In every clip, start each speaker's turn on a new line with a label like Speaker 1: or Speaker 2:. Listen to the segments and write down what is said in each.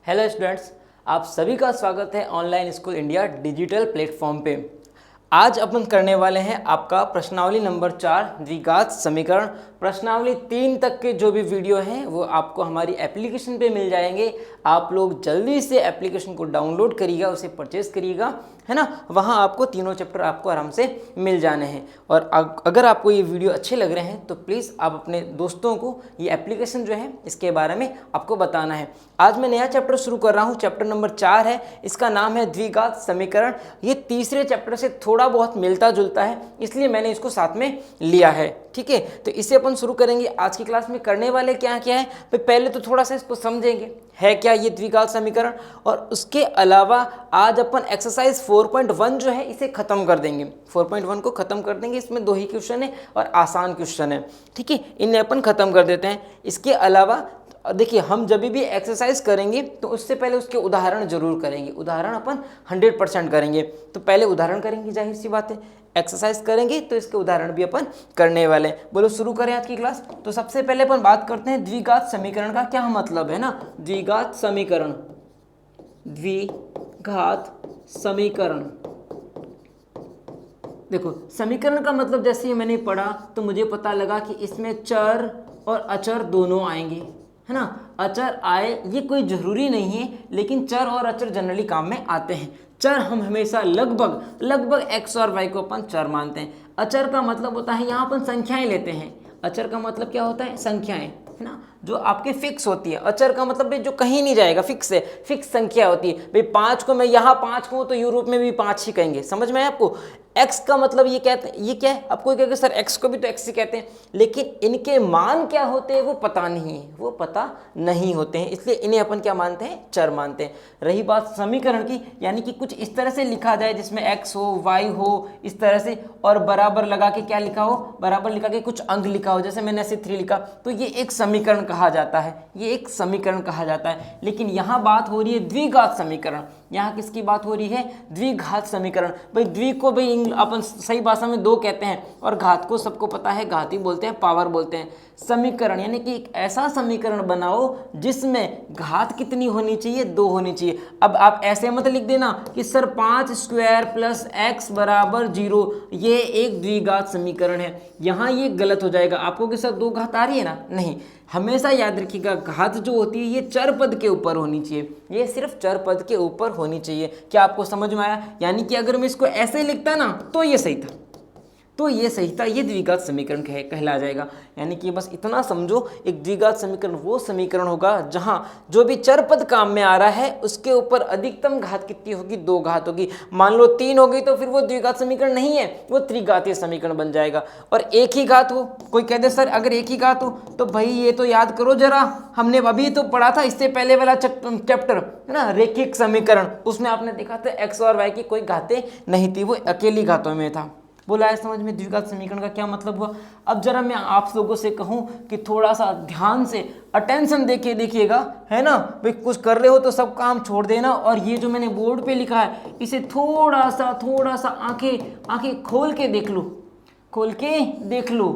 Speaker 1: Hello students, आप सभी का स्वागत है online school India digital platform पे। आज अपन करने वाले हैं आपका प्रश्नावली नंबर 4 द्विघात समीकरण। प्रश्नावली 3 तक के जो भी वीडियो हैं वो आपको हमारी एप्लीकेशन पे मिल जाएंगे। आप लोग जल्दी से एप्लीकेशन को डाउनलोड करिएगा, उसे परचेज करिएगा, है ना। वहाँ आपको तीनों चैप्टर आपको आराम से मिल जाने हैं। और अगर आपको ये वीडियो अच्छे लग रहे हैं तो प्लीज़ आप अपने दोस्तों को ये एप्लीकेशन जो है इसके बारे में आपको बताना है। आज मैं नया चैप्टर शुरू कर रहा हूँ, चैप्टर नंबर 4 है, इसका नाम है द्विघात समीकरण। ये तीसरे चैप्टर से थोड़ा बहुत मिलता जुलता है, इसलिए मैंने इसको साथ में लिया है। ठीक है, तो इसे अपन शुरू करेंगे। आज की क्लास में करने वाले क्या क्या है, तो पहले तो थोड़ा सा इसको समझेंगे है क्या ये द्विघात समीकरण, और उसके अलावा आज अपन एक्सरसाइज 4.1 जो है इसे खत्म कर देंगे। 4.1 को खत्म कर देंगे, इसमें 2 ही क्वेश्चन है और आसान क्वेश्चन है। ठीक है, इन्हें अपन खत्म कर देते हैं। इसके अलावा देखिए, हम जब भी एक्सरसाइज करेंगे तो उससे पहले उसके उदाहरण जरूर करेंगे। उदाहरण अपन 100% करेंगे। तो पहले उदाहरण करेंगे, जाहिर सी बात है, एक्सरसाइज करेंगे तो इसके उदाहरण भी अपन करने वाले हैं। बोलो शुरू करें आज की क्लास। तो सबसे पहले अपन बात करते हैं द्विघात समीकरण का क्या मतलब है ना। द्विघात समीकरण, द्विघात समीकरण। देखो, समीकरण का मतलब जैसे ही मैंने पढ़ा तो मुझे पता लगा कि इसमें चर और अचर दोनों आएंगे, है ना। अचर आए ये कोई जरूरी नहीं है, लेकिन चर और अचर जनरली काम में आते हैं। चर हम हमेशा लगभग x और y को अपन चर मानते हैं। अचर का मतलब होता है, यहाँ अपन संख्याएं लेते हैं। अचर का मतलब क्या होता है, संख्याएं, है ना, जो आपके फिक्स होती है। अचर का मतलब भाई जो कहीं नहीं जाएगा, फिक्स है, फिक्स संख्या होती है। भाई 5 को मैं यहाँ 5 कहूँ तो यूरोप में भी 5 ही कहेंगे, समझ में आया आपको। x का मतलब ये कहते हैं, ये क्या है, आपको कहेंगे सर x को भी तो x ही कहते हैं, लेकिन इनके मान क्या होते हैं वो पता नहीं है, वो पता नहीं होते हैं, इसलिए इन्हें अपन क्या मानते हैं, चर मानते हैं। रही बात समीकरण की, यानी कि कुछ इस तरह से लिखा जाए जिसमें x हो y हो इस तरह से, और बराबर लगा के क्या लिखा हो, बराबर लिखा के कुछ अंक लिखा हो, जैसे मैंने ऐसे 3 लिखा, तो ये एक समीकरण कहा जाता है, ये एक समीकरण कहा जाता है। लेकिन यहाँ बात हो रही है द्विघात समीकरण। यहाँ किसकी बात हो रही है, द्विघात समीकरण। भाई द्वि को भाई अपन सही भाषा में 2 कहते हैं, और घात को सबको पता है घात ही बोलते हैं, पावर बोलते हैं। समीकरण यानी कि एक ऐसा समीकरण बनाओ जिसमें घात कितनी होनी चाहिए, 2 होनी चाहिए। अब आप ऐसे मत लिख देना कि सर 5 स्क्वायर प्लस x बराबर 0, ये एक द्विघात समीकरण है। यहाँ ये गलत हो जाएगा आपको कि सर 2 घात आ रही है ना, नहीं। हमेशा याद रखिएगा, घात जो होती है ये चर पद के ऊपर होनी चाहिए, ये सिर्फ चर पद के ऊपर होनी चाहिए। क्या आपको समझ में आया। यानी कि अगर मैं इसको ऐसे लिखता ना तो ये सही था, तो ये सही था, ये द्विघात समीकरण कहला जाएगा। यानी कि बस इतना समझो, एक द्विघात समीकरण वो समीकरण होगा जहां जो भी चर पद काम में आ रहा है उसके ऊपर अधिकतम घात कितनी होगी, 2 घात होगी। मान लो 3 हो गई तो फिर वो द्विघात समीकरण नहीं है, वो त्रिघातीय समीकरण बन जाएगा। और एक ही घात हो, कोई कह दे सर अगर एक ही घात हो तो भाई ये तो याद करो जरा, हमने अभी तो पढ़ा था इससे पहले वाला चैप्टर, है ना, रेखिक समीकरण, उसमें आपने देखा था x और y की कोई घातें नहीं थी, वो अकेली घातों में था। बोला है समझ में द्विघात समीकरण का क्या मतलब हुआ। अब जरा मैं आप लोगों से कहूं कि थोड़ा सा ध्यान से अटेंशन देके देखिएगा, है ना। भाई कुछ कर रहे हो तो सब काम छोड़ देना, और ये जो मैंने बोर्ड पे लिखा है इसे थोड़ा सा आंखें खोल के देख लो, खोल के देख लो।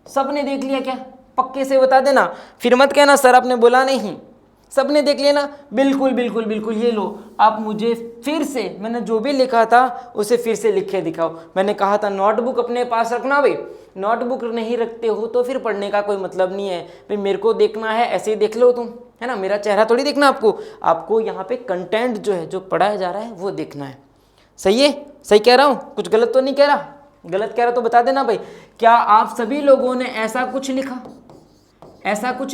Speaker 1: सबने देख लिया क्या, पक्के से बता देना, फिर मत कहना सर आपने बोला नहीं। सबने देख लिया ना, बिल्कुल। ये लो, आप मुझे फिर से मैंने जो भी लिखा था उसे फिर से लिख के दिखाओ। मैंने कहा था नोटबुक अपने पास रखना। भाई नोटबुक नहीं रखते हो तो फिर पढ़ने का कोई मतलब नहीं है। भाई मेरे को देखना है, ऐसे ही देख लो तुम, है ना, मेरा चेहरा थोड़ी देखना आपको यहाँ पे कंटेंट जो है, जो पढ़ाया जा रहा है वो देखना है। सही है, सही कह रहा हूँ, कुछ गलत तो नहीं कह रहा। गलत कह रहा तो बता देना। भाई क्या आप सभी लोगों ने ऐसा कुछ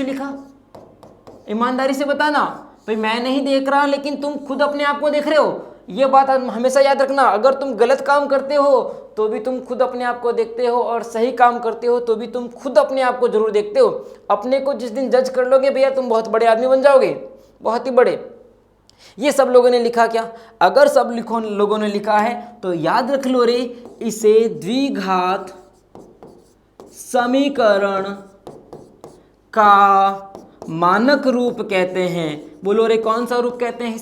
Speaker 1: लिखा, ईमानदारी से बताना। भाई मैं नहीं देख रहा, लेकिन तुम खुद अपने आप को देख रहे हो, ये बात हमेशा याद रखना। अगर तुम गलत काम करते हो तो भी तुम खुद अपने आप को देखते हो, और सही काम करते हो तो भी तुम खुद अपने आप को जरूर देखते हो। अपने को जिस दिन जज कर लोगे भैया तुम बहुत बड़े आदमी बन जाओगे, बहुत ही बड़े। ये सब लोगों ने लिखा क्या, अगर सब लोगों ने लिखा है तो याद रख लो रे, इसे द्विघात समीकरण का मानक रूप कहते हैं। बोलो रे कौन सा रूप कहते हैं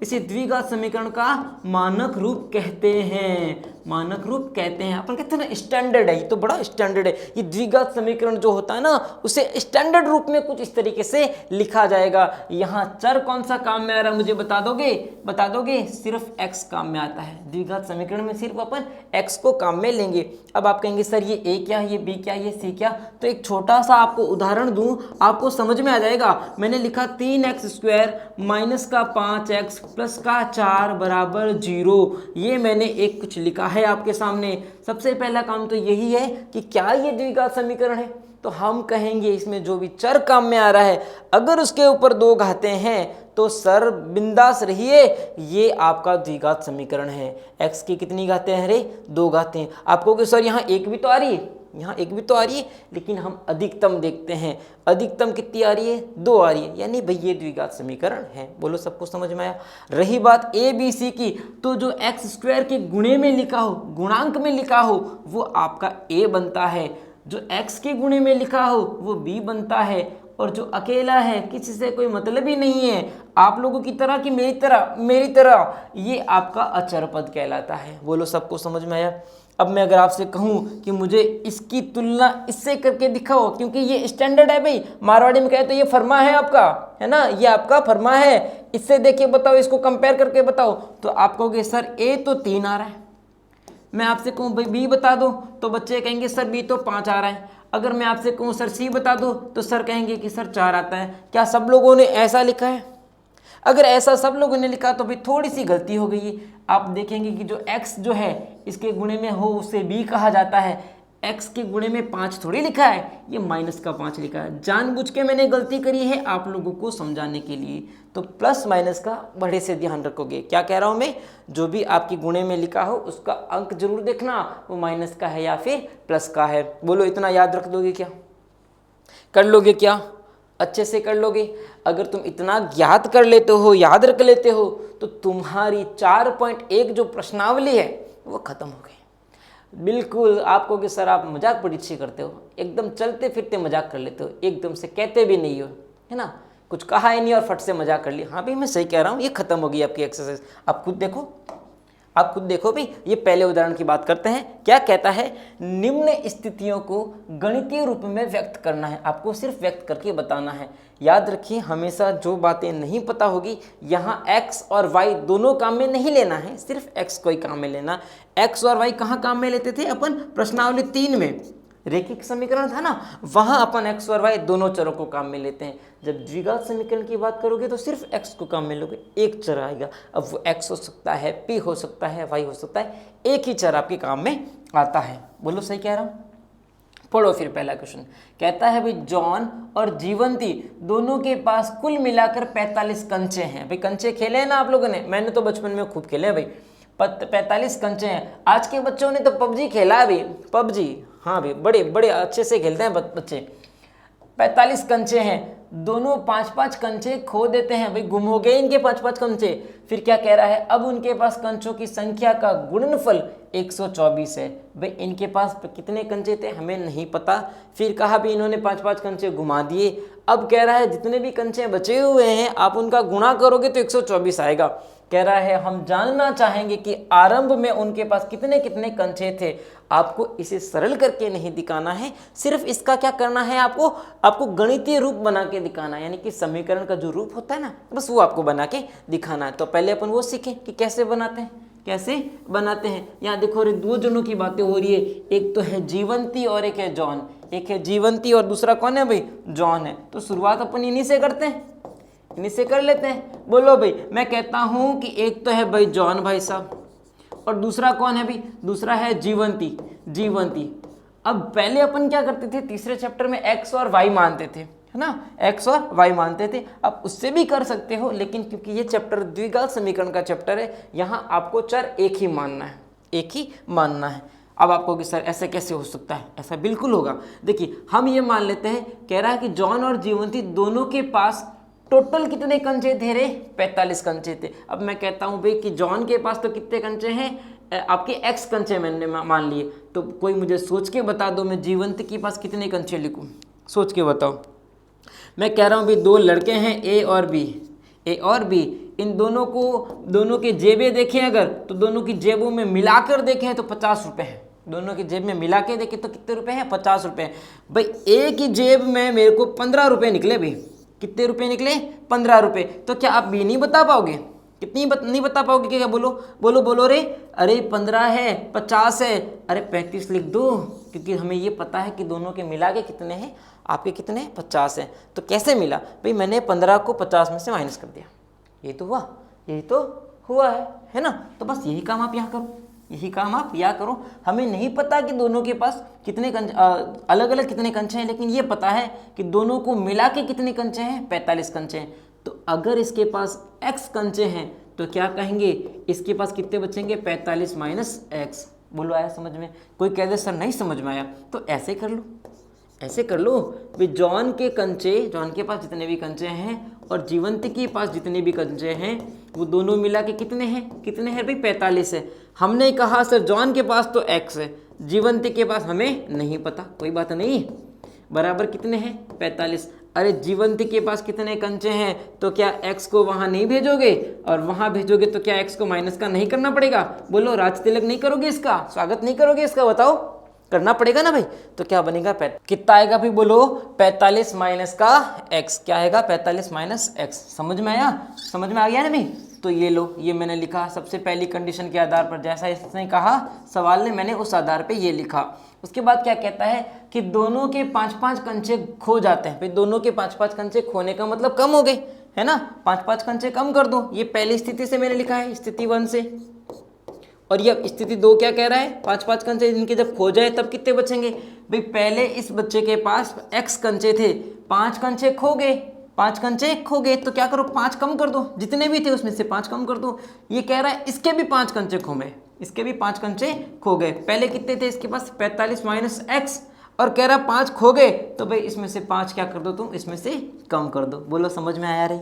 Speaker 1: इसे द्विघात समीकरण का मानक रूप कहते हैं, मानक रूप कहते हैं। अपन कहते हैं ना स्टैंडर्ड है, ये तो बड़ा स्टैंडर्ड है। ये द्विघात समीकरण जो होता है ना उसे स्टैंडर्ड रूप में कुछ इस तरीके से लिखा जाएगा। यहाँ चर कौन सा काम में आ रहा है मुझे बता दोगे? सिर्फ x काम में आता है। द्विघात समीकरण में सिर्फ अपन x को काम में लेंगे। अब आप कहेंगे सर ये a क्या, ये b क्या, ये c क्या? तो एक छोटा सा आपको उदाहरण दूं, आपको समझ में आ जाएगा। मैंने लिखा 3x² माइनस का 5x प्लस का 4 बराबर 0। ये मैंने एक कुछ लिखा है आपके सामने। सबसे पहला काम तो यही है कि क्या ये द्विघात समीकरण है। तो हम कहेंगे इसमें जो भी चर काम में आ रहा है अगर उसके ऊपर 2 घातें हैं तो सर बिंदास रहिए, ये आपका द्विघात समीकरण है। x की कितनी घातें हैं रे? 2 घातें। आप कहोगे सर यहाँ एक भी तो आ रही है, यहाँ एक भी तो आ रही है, लेकिन हम अधिकतम देखते हैं। अधिकतम कितनी आ रही है? 2 आ रही है, यानी भाई ये द्विघात समीकरण है। बोलो सबको समझ में आया? रही बात a b c की, तो जो x² के गुणे में लिखा हो, गुणांक में लिखा हो, वो आपका a बनता है। जो x के गुणे में लिखा हो वो b बनता है। और जो अकेला है, किसी से कोई मतलब ही नहीं है, आप लोगों की तरह कि मेरी तरह, ये आपका अचर पद कहलाता है। बोलो सबको समझ में आया? अब मैं अगर आपसे कहूँ कि मुझे इसकी तुलना इससे करके दिखाओ, क्योंकि ये स्टैंडर्ड है भाई, मारवाड़ी में कहे तो ये फरमा है आपका, है ना, ये आपका फरमा है, इससे देखिए बताओ, इसको कंपेयर करके बताओ। तो आप कहोगे सर a तो 3 आ रहा है। मैं आपसे कहूँ भाई b बता दो तो बच्चे कहेंगे सर b तो 5 आ रहा है। अगर मैं आपसे कहूँ सर c बता दो तो सर कहेंगे कि सर 4 आता है। क्या सब लोगों ने ऐसा लिखा है? अगर ऐसा सब लोगों ने लिखा तो भाई थोड़ी सी गलती हो गई है। आप देखेंगे कि जो x जो है इसके गुणे में हो उसे b कहा जाता है। x के गुणे में 5 थोड़ी लिखा है, ये माइनस का 5 लिखा है। जानबूझ के मैंने गलती करी है आप लोगों को समझाने के लिए। तो प्लस माइनस का बड़े से ध्यान रखोगे। क्या कह रहा हूँ मैं? जो भी आपकी गुणे में लिखा हो उसका अंक जरूर देखना, वो माइनस का है या फिर प्लस का है। बोलो इतना याद रख दोगे क्या? कर लोगे क्या? अच्छे से कर लोगे? अगर तुम इतना याद कर लेते हो, याद रख लेते हो, तो तुम्हारी 4.1 जो प्रश्नावली है वो खत्म हो गई। बिल्कुल आपको कि सर आप मजाक बड़ी अच्छी करते हो, एकदम चलते फिरते मजाक कर लेते हो, एकदम से कहते भी नहीं हो, है ना, कुछ कहा ही नहीं और फट से मजाक कर लिया। हाँ भाई मैं सही कह रहा हूँ, ये खत्म हो गई आपकी एक्सरसाइज। आप खुद देखो भाई। ये पहले उदाहरण की बात करते हैं। क्या कहता है? निम्न स्थितियों को गणितीय रूप में व्यक्त करना है। आपको सिर्फ व्यक्त करके बताना है। याद रखिए हमेशा जो बातें नहीं पता होगी, यहाँ x और y दोनों काम में नहीं लेना है, सिर्फ x को ही काम में लेना। x और y कहाँ काम में लेते थे अपन? प्रश्नावली 3 में रेखिक समीकरण था ना, वहाँ अपन x और y दोनों चरों को काम में लेते हैं। जब द्विघात समीकरण की बात करोगे तो सिर्फ x को काम में लोगे, एक चर आएगा। अब वो x हो सकता है, p हो सकता है, y हो सकता है, एक ही चर आपके काम में आता है। बोलो सही कह रहा हूँ? पढ़ो फिर पहला क्वेश्चन। कहता है भाई जॉन और जीवंती दोनों के पास कुल मिलाकर 45 कंचे हैं। भाई कंचे खेले हैं ना आप लोगों ने? मैंने तो बचपन में खूब खेले हैं भाई। 45 कंचे हैं। आज के बच्चों ने तो पबजी खेला है भाई, पबजी। हाँ भाई बड़े बड़े अच्छे से खेलते हैं बच्चे। 45 कंचे हैं, दोनों 5-5 कंचे खो देते हैं। भाई गुम हो गए इनके 5-5 कंचे। फिर क्या कह रहा है? अब उनके पास कंचों की संख्या का गुणनफल 124 है। भाई इनके पास कितने कंचे थे हमें नहीं पता। फिर कहा भी इन्होंने 5-5 कंचे घुमा दिए। अब कह रहा है जितने भी कंचे बचे हुए हैं आप उनका गुणा करोगे तो 124 आएगा। कह रहा है हम जानना चाहेंगे कि आरंभ में उनके पास कितने कितने कंचे थे। आपको इसे सरल करके नहीं दिखाना है, सिर्फ इसका क्या करना है, आपको गणितीय रूप बना के दिखाना है। यानी कि समीकरण का जो रूप होता है ना, बस वो आपको बना के दिखाना है। तो पहले अपन वो सीखें कि कैसे बनाते हैं। यहाँ देखो रे 2 जनों की बातें हो रही है। एक तो है जीवंती और एक है जॉन। एक है जीवंती और दूसरा कौन है भाई? जॉन है। तो शुरुआत अपन इन्हीं से करते हैं, इन्हीं से कर लेते हैं। बोलो भाई, मैं कहता हूं कि एक तो है भाई जॉन भाई साहब और दूसरा कौन है भाई? दूसरा है जीवंती। अब पहले अपन क्या करते थे? तीसरे चैप्टर में x और y मानते थे, है ना, x और y मानते थे। अब उससे भी कर सकते हो, लेकिन क्योंकि ये चैप्टर द्विघात समीकरण का चैप्टर है, यहाँ आपको चर एक ही मानना है। अब आपको कि सर ऐसा कैसे हो सकता है? ऐसा बिल्कुल होगा। देखिए हम ये मान लेते हैं, कह रहा है कि जॉन और जीवंती दोनों के पास टोटल कितने कंचे थे रे? 45 कंचे थे। अब मैं कहता हूँ भाई कि जॉन के पास तो कितने कंचे हैं? आपके x कंचे मैंने मान लिए। तो कोई मुझे सोच के बता दो, मैं जीवंत के पास कितने कंचे लिखूं? सोच के बताओ। मैं कह रहा हूँ भाई 2 लड़के हैं, A और B। ए और बी, इन दोनों के जेबें देखें अगर, तो दोनों की जेबों में मिलाकर देखें तो 50 रुपये है। दोनों की जेब में मिला के देखें तो कितने रुपए हैं? 50 रुपये। भाई एक ही जेब में मेरे को 15 रुपये निकले भाई। कितने रुपए निकले? 15 रुपये। तो क्या आप बी नहीं बता पाओगे? नहीं बता पाओगे क्या? बोलो बोलो बोलो रे। अरे 15 है, 50 है, अरे 35 लिख दो, क्योंकि हमें ये पता है कि दोनों के मिला के कितने हैं, आपके कितने? 50 हैं। तो कैसे मिला भाई? मैंने 15 को 50 में से माइनस कर दिया। यही तो हुआ, यही तो हुआ है ना? तो बस यही काम आप यहाँ करो, यही काम आप यहाँ करो। हमें नहीं पता कि दोनों के पास कितने अलग अलग कितने कंचे हैं, लेकिन ये पता है कि दोनों को मिला के कितने कंचे हैं? 45 कंचे हैं। तो अगर इसके पास x कंचे हैं तो क्या कहेंगे? इसके पास कितने बचेंगे? 45 माइनस एक्स। बोलो आया समझ में? कोई कह दे सर नहीं समझ में आया, तो ऐसे कर लो, ऐसे कर लो भाई। जॉन के पास जितने भी कंचे हैं और जीवंती के पास जितने भी कंचे हैं वो दोनों मिला के कितने हैं? कितने हैं भाई? 45 है। हमने कहा सर जॉन के पास तो x है, जीवंती के पास हमें नहीं पता, कोई बात नहीं, बराबर कितने हैं? 45। अरे जीवंती के पास कितने कंचे हैं? तो क्या x को वहाँ नहीं भेजोगे? और वहाँ भेजोगे तो क्या x को माइनस का नहीं करना पड़ेगा? बोलो राज तिलक नहीं करोगे इसका? स्वागत नहीं करोगे इसका? बताओ, करना पड़ेगा ना भाई। तो क्या बनेगा? कितना आएगा भाई? बोलो 45 माइनस का x। क्या आएगा? 45 माइनस एक्स। समझ में आया? समझ में आ गया ना भाई? तो ये लो, ये मैंने लिखा सबसे पहली कंडीशन के आधार पर, जैसा इसने कहा सवाल ने, मैंने उस आधार पे ये लिखा। उसके बाद क्या कहता है कि दोनों के 5-5 कंचे खो जाते हैं। भाई दोनों के 5-5 कंचे खोने का मतलब कम हो गए, है ना? 5-5 कंचे कम कर दो। ये पहली स्थिति से मैंने लिखा है, स्थिति 1 से। और ये स्थिति 2 क्या कह रहा है? 5-5 कंचे इनके जब खो जाए तब कितने बचेंगे? भाई पहले इस बच्चे के पास x कंचे थे, 5 कंचे खो गए, 5 कंचे खो गए, तो क्या करो? 5 कम कर दो, जितने भी थे उसमें से 5 कम कर दो। ये कह रहा है इसके भी 5 कंचे खो गए, इसके भी 5 कंचे खो गए। पहले कितने थे इसके पास? 45 माइनस एक्स, और कह रहा 5 खो गए, तो भाई इसमें से 5 क्या कर दो तुम? इसमें से कम कर दो। बोलो समझ में आया रे?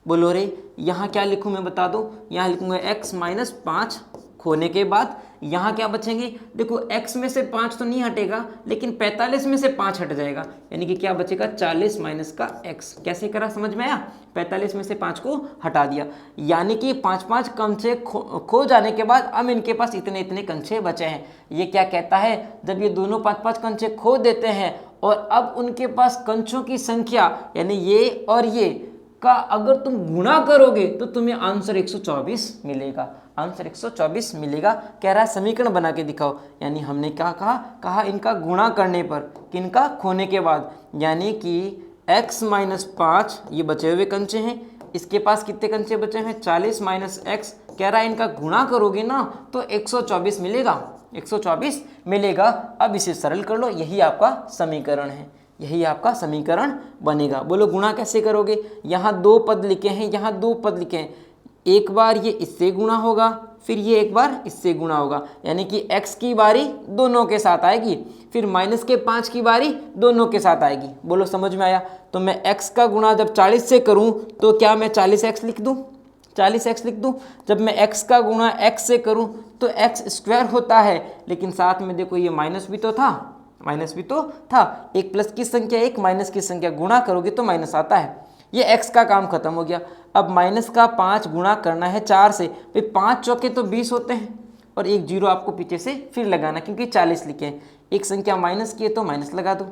Speaker 1: बोलो रे। यहाँ क्या लिखूँ मैं बता दो? यहाँ लिखूँगा x माइनस 5 खोने के बाद यहाँ क्या बचेंगे? देखो x में से 5 तो नहीं हटेगा, लेकिन 45 में से 5 हट जाएगा, यानी कि क्या बचेगा? 40 माइनस का x। कैसे करा? समझ में आया? 45 में से 5 को हटा दिया, यानी कि 5-5 कंचे खो जाने के बाद अब इनके पास इतने इतने कंचे बचे हैं। ये क्या कहता है? जब ये दोनों 5-5 कंचे खो देते हैं और अब उनके पास कंचों की संख्या, यानी ये और ये का अगर तुम गुणा करोगे तो तुम्हें आंसर 124 मिलेगा। आंसर 124 मिलेगा। कह रहा है समीकरण बना के दिखाओ, यानी हमने क्या कहा इनका गुणा करने पर, किनका? खोने के बाद, यानी कि x माइनस 5 ये बचे हुए कंचे हैं, इसके पास कितने कंचे बचे हैं? 40 माइनस एक्स। कह रहा है इनका गुणा करोगे ना तो 124 मिलेगा, 124 मिलेगा। अब इसे सरल कर लो, यही आपका समीकरण है, यही आपका समीकरण बनेगा। बोलो गुणा कैसे करोगे? यहाँ 2 पद लिखे हैं, यहाँ 2 पद लिखे हैं, एक बार ये इससे गुणा होगा, फिर ये एक बार इससे गुणा होगा, यानी कि x की बारी दोनों के साथ आएगी, फिर माइनस के 5 की बारी दोनों के साथ आएगी। बोलो समझ में आया? तो मैं x का गुणा जब 40 से करूं तो क्या मैं 40x लिख दूं? 40x लिख दूं। जब मैं x का गुणा x से करूं तो x स्क्वायर होता है, लेकिन साथ में देखो ये माइनस भी तो था, माइनस भी तो था। एक प्लस की संख्या एक माइनस की संख्या गुणा करोगे तो माइनस आता है। ये x का काम खत्म हो गया। अब माइनस का 5 गुणा करना है 4 से, भाई 5 चौके तो 20 होते हैं, और एक जीरो आपको पीछे से फिर लगाना, क्योंकि 40 लिखे हैं, एक संख्या माइनस की है तो माइनस लगा दो।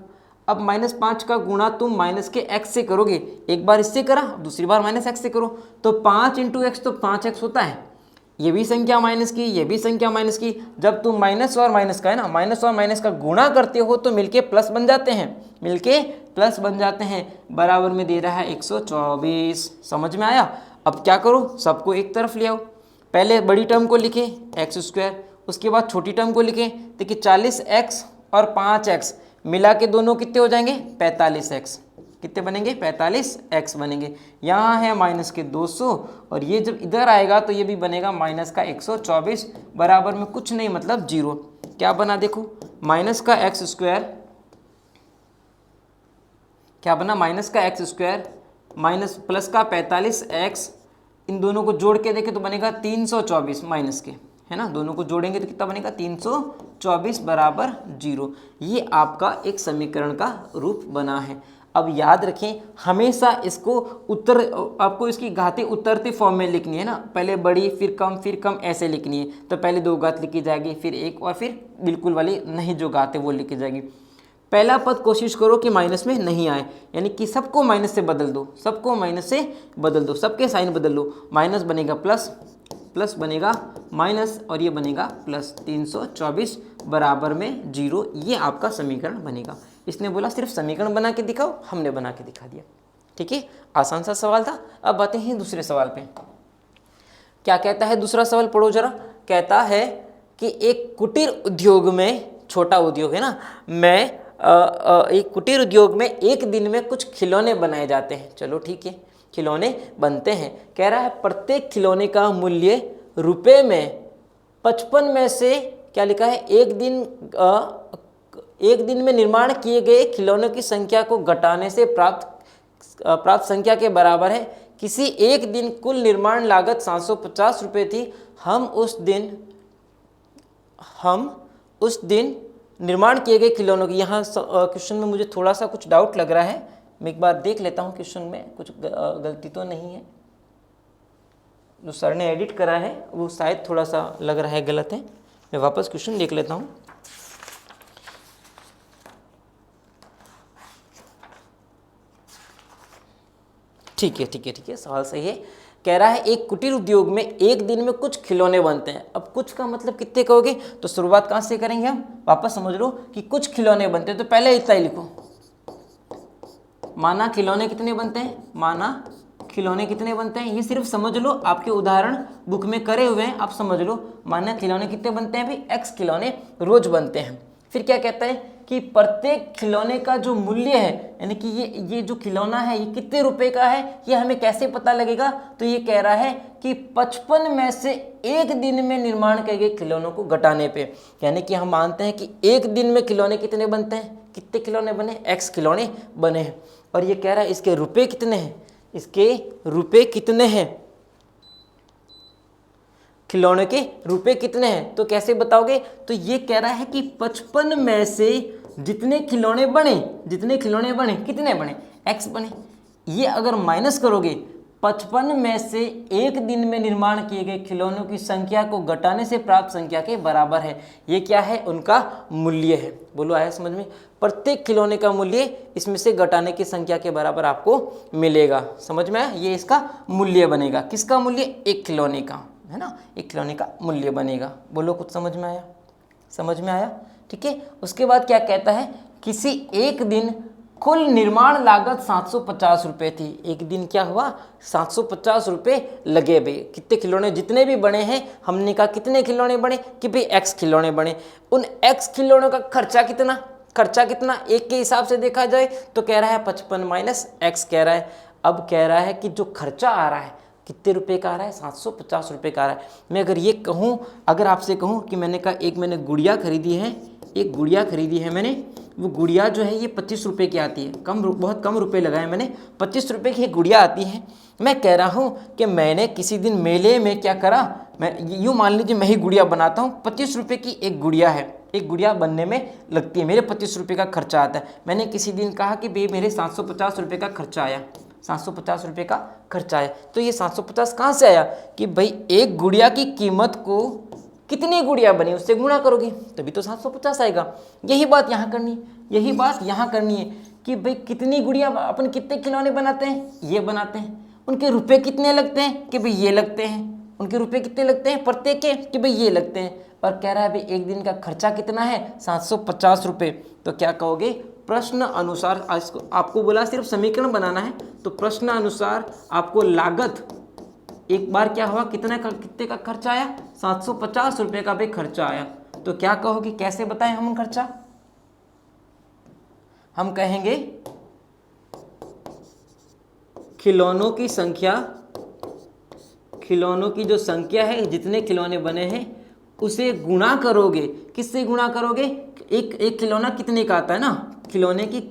Speaker 1: अब -5 का गुणा तुम माइनस के x से करोगे, एक बार इससे करा, दूसरी बार माइनस x से करो, तो 5 × x तो 5x होता है। ये भी संख्या माइनस की, ये भी संख्या माइनस की। जब तुम माइनस और माइनस का है ना, माइनस और माइनस का गुणा करते हो तो मिलके प्लस बन जाते हैं, मिलके प्लस बन जाते हैं। बराबर में दे रहा है 124। समझ में आया? अब क्या करो? सबको एक तरफ ले आओ। पहले बड़ी टर्म को लिखे x², उसके बाद छोटी टर्म को लिखे। देखिए 40x और 5x मिला के दोनों कितने हो जाएंगे? 45x। कितने बनेंगे? 45x बनेंगे। यहाँ है माइनस के 200, और ये जब इधर आएगा तो ये भी बनेगा माइनस का 124। बराबर में कुछ नहीं मतलब 0। क्या बना देखो? माइनस का x², क्या बना? माइनस का x² माइनस प्लस का 45x, इन दोनों को जोड़ के देखें तो बनेगा 324 माइनस के, है ना? दोनों को जोड़ेंगे तो कितना बनेगा? 324 बराबर 0। ये आपका एक समीकरण का रूप बना है। अब याद रखें हमेशा इसको आपको इसकी घातें उतरते फॉर्म में लिखनी है ना, पहले बड़ी फिर कम ऐसे लिखनी है। तो पहले 2 घात लिखी जाएगी, फिर 1 और फिर बिल्कुल वाली नहीं जो घात है वो लिखी जाएगी। पहला पद कोशिश करो कि माइनस में नहीं आए, यानी कि सबको माइनस से बदल दो, सबको माइनस से बदल दो, सबके साइन बदल लो। माइनस बनेगा प्लस, प्लस बनेगा माइनस और ये बनेगा प्लस, 324 बराबर में 0, ये आपका समीकरण बनेगा। इसने बोला सिर्फ समीकरण बना के दिखाओ, हमने बना के दिखा दिया। ठीक है, आसान सा सवाल था। अब आते हैं दूसरे सवाल पे। क्या कहता है दूसरा सवाल, पढ़ो जरा। कहता है कि एक कुटीर उद्योग में, छोटा उद्योग है ना, मैं एक कुटीर उद्योग में एक दिन में कुछ खिलौने बनाए जाते हैं। चलो ठीक है, खिलौने बनते हैं। कह रहा है प्रत्येक खिलौने का मूल्य रुपए में 55 में से क्या लिखा है, एक दिन में निर्माण किए गए खिलौनों की संख्या को घटाने से प्राप्त संख्या के बराबर है। किसी एक दिन कुल निर्माण लागत 750 रुपये थी। हम उस दिन निर्माण किए गए खिलौनों की, यहाँ क्वेश्चन में मुझे थोड़ा सा कुछ डाउट लग रहा है, मैं एक बार देख लेता हूँ क्वेश्चन में कुछ गलती तो नहीं है। जो सर ने एडिट करा है वो शायद थोड़ा सा लग रहा है गलत है, मैं वापस क्वेश्चन देख लेता हूँ। ठीक है, सवाल सही है। कह रहा है एक कुटीर उद्योग में एक दिन में कुछ खिलौने बनते हैं। अब कुछ का मतलब कितने कहोगे, तो शुरुआत कहाँ से करेंगे हम, वापस समझ लो कि कुछ खिलौने बनते हैं, तो पहले इतना ही लिखो, माना खिलौने कितने बनते हैं, माना खिलौने कितने बनते हैं, ये सिर्फ समझ लो, आपके उदाहरण बुक में करे हुए हैं, आप समझ लो। माना खिलौने कितने बनते हैं, भाई x खिलौने रोज बनते हैं। फिर क्या कहता है कि प्रत्येक खिलौने का जो मूल्य है, यानी कि ये जो खिलौना है ये कितने रुपए का है, ये हमें कैसे पता लगेगा, तो ये कह रहा है कि 55 में से एक दिन में निर्माण किए गए खिलौनों को घटाने पे, यानी कि हम मानते हैं कि एक दिन में खिलौने कितने बनते हैं, कितने खिलौने बने, x खिलौने बने हैं। और ये कह रहा है इसके रुपए कितने हैं, इसके रुपए कितने हैं, खिलौने के रुपए कितने हैं, तो कैसे बताओगे, तो ये कह रहा है कि 55 में से जितने खिलौने बने कितने बने, x बने। ये अगर माइनस करोगे 55 में से एक दिन में निर्माण किए गए खिलौनों की संख्या को घटाने से प्राप्त संख्या के बराबर है। ये क्या है, उनका मूल्य है। बोलो आया समझ में, प्रत्येक खिलौने का मूल्य इसमें से घटाने की संख्या के बराबर आपको मिलेगा। समझ में आया, ये इसका मूल्य बनेगा। किसका मूल्य, एक खिलौने का, है ना, एक खिलौने का मूल्य बनेगा। बोलो कुछ समझ में आया, समझ में आया। ठीक है, उसके बाद क्या कहता है, किसी एक दिन कुल निर्माण लागत 750 रुपये थी। एक दिन क्या हुआ, 750 रुपये लगे भाई। कितने खिलौने जितने भी बने हैं, हमने कहा कितने खिलौने बने, कि भाई x खिलौने बने। उन x खिलौनों का खर्चा कितना, एक के हिसाब से देखा जाए तो कह रहा है 55 माइनस x कह रहा है। अब कह रहा है कि जो खर्चा आ रहा है कितने रुपए का आ रहा है, 750 रुपये का आ रहा है। मैं अगर ये कहूँ, अगर आपसे कहूँ कि मैंने कहा मैंने गुड़िया खरीदी है मैंने, वो गुड़िया जो है ये 25 रुपये की आती है, बहुत कम रुपए लगाए मैंने, 25 रुपये की गुड़िया आती है। मैं कह रहा हूँ कि मैंने किसी दिन मेले में क्या करा, मैं यूँ मान लीजिए मैं ही गुड़िया बनाता हूँ, 25 रुपये की एक गुड़िया है, एक गुड़िया बनने में लगती है, मेरे 25 रुपये का खर्चा आता है। मैंने किसी दिन कहा कि भाई मेरे 750 रुपये का खर्चा आया, 750 रुपये का खर्चा आया। तो ये 750 कहाँ से आया, कि भाई एक गुड़िया की कीमत को कितनी गुड़िया बनी उससे गुणा करोगे तभी तो 750 आएगा। यही बात यहाँ करनी है कि भाई कितनी गुड़िया, अपन कितने खिलौने बनाते हैं, ये बनाते हैं, उनके रुपए कितने लगते हैं, कि भाई ये लगते हैं, उनके रुपए कितने लगते हैं प्रत्येक के, कि भाई ये लगते हैं। और कह रहा है भाई एक दिन का खर्चा कितना है, 750 रुपये। तो क्या कहोगे, प्रश्न अनुसार, आपको बोला सिर्फ समीकरण बनाना है, तो प्रश्न अनुसार आपको लागत, एक बार क्या हुआ, कितने का खर्चा आया, 750 रुपये का भी खर्चा आया। तो क्या कहोगे, कैसे बताएं हम खर्चा, हम कहेंगे खिलौनों की जो संख्या है, जितने खिलौने बने हैं उसे गुणा करोगे, किससे गुणा करोगे, एक खिलौना कितने का आता है ना, खिलौने की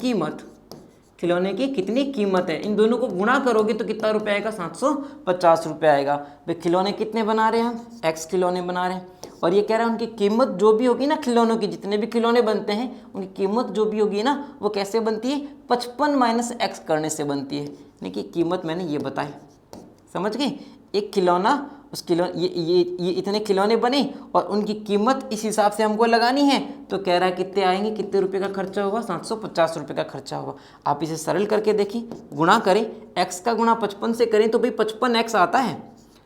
Speaker 1: कितनी कीमत है, इन दोनों को गुणा करोगे तो कितना रुपए आएगा, 750 रुपये आएगा। भाई खिलौने कितने बना रहे हैं हम, x खिलौने बना रहे हैं। और ये कह रहा है उनकी कीमत जो भी होगी ना, खिलौनों की जितने भी खिलौने बनते हैं उनकी कीमत जो भी होगी ना वो कैसे बनती है, 55 माइनस एक्स करने से बनती है। यानी कि कीमत मैंने ये बताई, समझ गए। एक खिलौना, उस ये इतने खिलौने बने और उनकी कीमत इस हिसाब से हमको लगानी है, तो कह रहा है कितने आएंगे, कितने रुपए का खर्चा होगा, 750 रुपये का खर्चा होगा। आप इसे सरल करके देखिए, गुणा करें, x का गुणा 55 से करें तो भाई 55x आता है,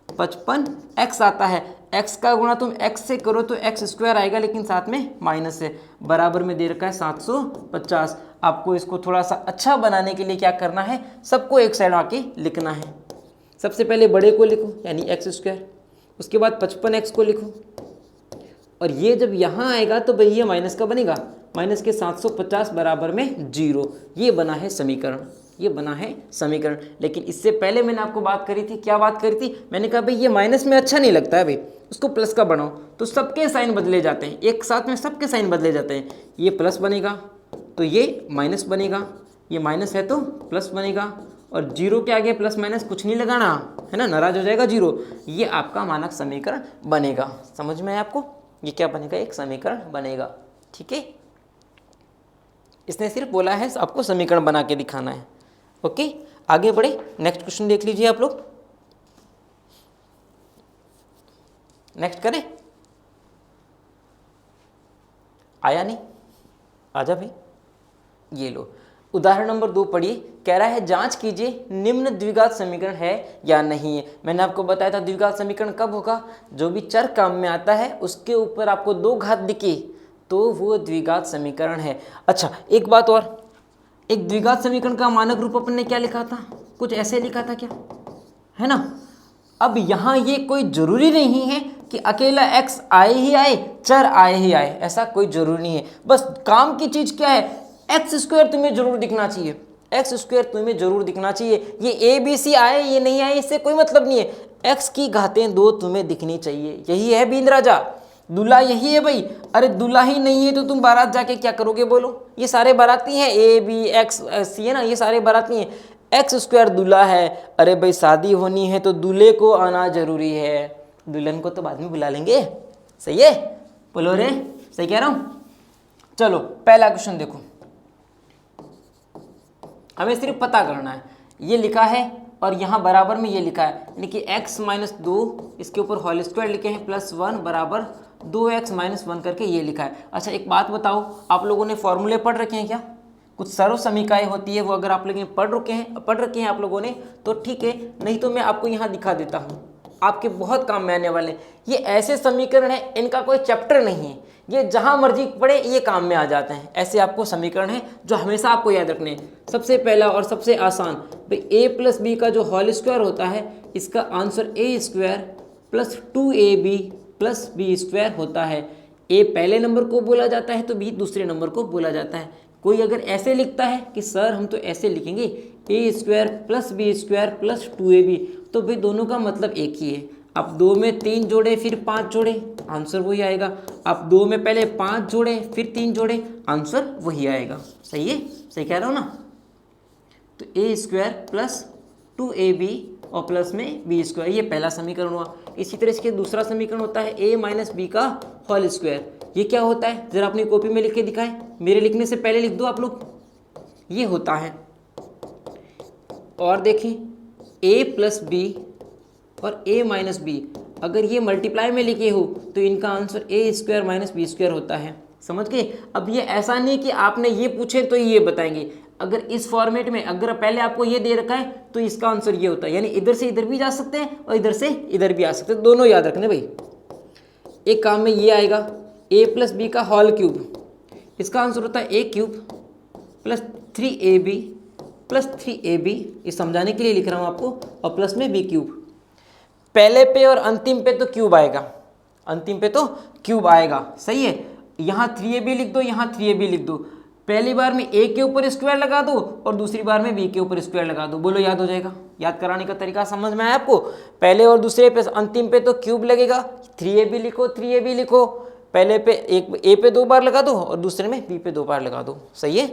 Speaker 1: 55x आता है। x का गुणा तुम x से करो तो x स्क्वायर आएगा, लेकिन साथ में माइनस है, बराबर में दे रखा है 750। आपको इसको थोड़ा सा अच्छा बनाने के लिए क्या करना है, सबको एक साइड आके लिखना है। सबसे पहले बड़े को लिखो यानी एक्स स्क्वायर, उसके बाद 55x को लिखो, और ये जब यहाँ आएगा तो भाई ये माइनस का बनेगा, माइनस के 750 बराबर में 0। ये बना है समीकरण, ये बना है समीकरण। लेकिन इससे पहले मैंने आपको बात करी थी, क्या बात करी थी, मैंने कहा भाई ये माइनस में अच्छा नहीं लगता है भाई, उसको प्लस का बनाओ, तो सबके साइन बदले जाते हैं, एक साथ में सबके साइन बदले जाते हैं। ये प्लस बनेगा तो ये माइनस बनेगा, ये माइनस है तो प्लस बनेगा, और 0 के आगे प्लस माइनस कुछ नहीं लगाना है ना, नाराज हो जाएगा 0। ये आपका मानक समीकरण बनेगा। समझ में आया आपको, ये क्या बनेगा, एक समीकरण बनेगा। ठीक है, इसने सिर्फ बोला है आपको समीकरण बना के दिखाना है। ओके, आगे बढ़े, नेक्स्ट क्वेश्चन देख लीजिए आप लोग। नेक्स्ट करें, आया नहीं, आजा भाई। ये लो, उदाहरण नंबर 2 पढ़िए। कह रहा है जांच कीजिए निम्न द्विघात समीकरण है या नहीं है। मैंने आपको बताया था द्विघात समीकरण कब होगा, जो भी चर काम में आता है उसके ऊपर आपको 2 घात दिखे तो वो द्विघात समीकरण है। अच्छा, एक बात और, एक द्विघात समीकरण का मानक रूप अपन ने क्या लिखा था, कुछ ऐसे लिखा था क्या, है ना। अब यहाँ ये कोई जरूरी नहीं है कि अकेला x आए ही आए, चर आए ही आए, ऐसा कोई जरूरी नहीं है। बस काम की चीज क्या है, एक्स स्क्वायर तुम्हें जरूर दिखना चाहिए, एक्स स्क्वायर तुम्हें जरूर दिखना चाहिए। ये ए बी सी आए ये नहीं आए इससे कोई मतलब नहीं है, एक्स की घातें 2 तुम्हें दिखनी चाहिए। यही है बीन राजा, दूल्हा यही है भाई। अरे दूल्हा ही नहीं है तो तुम बारात जाके क्या करोगे बोलो, ये सारे बाराती हैं, ए बी एक्स सी है ना, ये सारे बाराती हैं, एक्स स्क्वायर दूल्हा है। अरे भाई शादी होनी है तो दूल्हे को आना जरूरी है, दुल्हन को तो बाद में बुला लेंगे। सही है, बोलो रे, सही कह रहा हूँ। चलो पहला क्वेश्चन देखो, हमें सिर्फ पता करना है, ये लिखा है और यहाँ बराबर में ये लिखा है, यानी कि x माइनस 2 इसके ऊपर होल स्क्वायर लिखे हैं +1 बराबर 2x माइनस 1 करके ये लिखा है। अच्छा एक बात बताओ, आप लोगों ने फॉर्मूले पढ़ रखे हैं क्या, कुछ सर्व समीकाएँ होती है वो अगर आप लोगों ने पढ़ रखे हैं आप लोगों ने तो ठीक है, नहीं तो मैं आपको यहाँ दिखा देता हूँ, आपके बहुत काम में आने वाले। ये ऐसे समीकरण है, इनका कोई चैप्टर नहीं है, ये जहाँ मर्जी पढ़े ये काम में आ जाते हैं। ऐसे आपको समीकरण है जो हमेशा आपको याद रखने हैं। सबसे पहला और सबसे आसान भाई a प्लस बी का जो होल स्क्वायर होता है इसका answer a square plus 2ab plus b square होता है। a पहले नंबर को बोला जाता है तो b दूसरे नंबर को बोला जाता है। कोई अगर ऐसे लिखता है कि सर हम तो ऐसे लिखेंगे a square plus b square plus 2ab, तो भाई दोनों का मतलब एक ही है। आप 2 में 3 जोड़े फिर 5 जोड़े, आंसर वही आएगा। आप 2 में पहले 5 जोड़े फिर 3 जोड़े, आंसर वही आएगा। सही है, सही कह रहा हूँ ना। तो a स्क्वायर प्लस 2ab और प्लस में b स्क्वायर, ये पहला समीकरण हुआ। इसी तरह से दूसरा समीकरण होता है a माइनस बी का होल स्क्वायर। ये क्या होता है जरा अपनी कॉपी में लिख के दिखाएं, मेरे लिखने से पहले लिख दो आप लोग। ये होता है, और देखिए a प्लस बी और a माइनस बी, अगर ये मल्टीप्लाई में लिखे हो तो इनका answer a square minus b square होता है। समझ गए। अब ये ऐसा नहीं कि आपने ये पूछे तो ये बताएंगे, अगर इस फॉर्मेट में अगर पहले आपको ये दे रखा है तो इसका आंसर ये होता है, यानी इधर से इधर भी जा सकते हैं और इधर से इधर भी आ सकते हैं, दोनों याद रखने भाई। एक काम में ये आएगा a प्लस बी का होल क्यूब, इसका आंसर होता है a cube plus 3ab plus 3ab, ये समझाने के लिए लिख रहा हूँ आपको, और प्लस में b क्यूब। पहले पे और अंतिम पे तो क्यूब आएगा, अंतिम पे तो क्यूब आएगा। सही है, यहाँ 3ab लिख दो, यहाँ 3ab लिख दो। पहली बार में a के ऊपर स्क्वायर लगा दो और दूसरी बार में b के ऊपर स्क्वायर लगा दो, बोलो याद हो जाएगा। याद कराने का तरीका समझ में आया आपको। पहले और दूसरे पे अंतिम पे तो क्यूब लगेगा, 3ab लिखो 3ab लिखो, पहले पे एक a पे 2 बार लगा दो और दूसरे में b पे 2 बार लगा दो। सही है।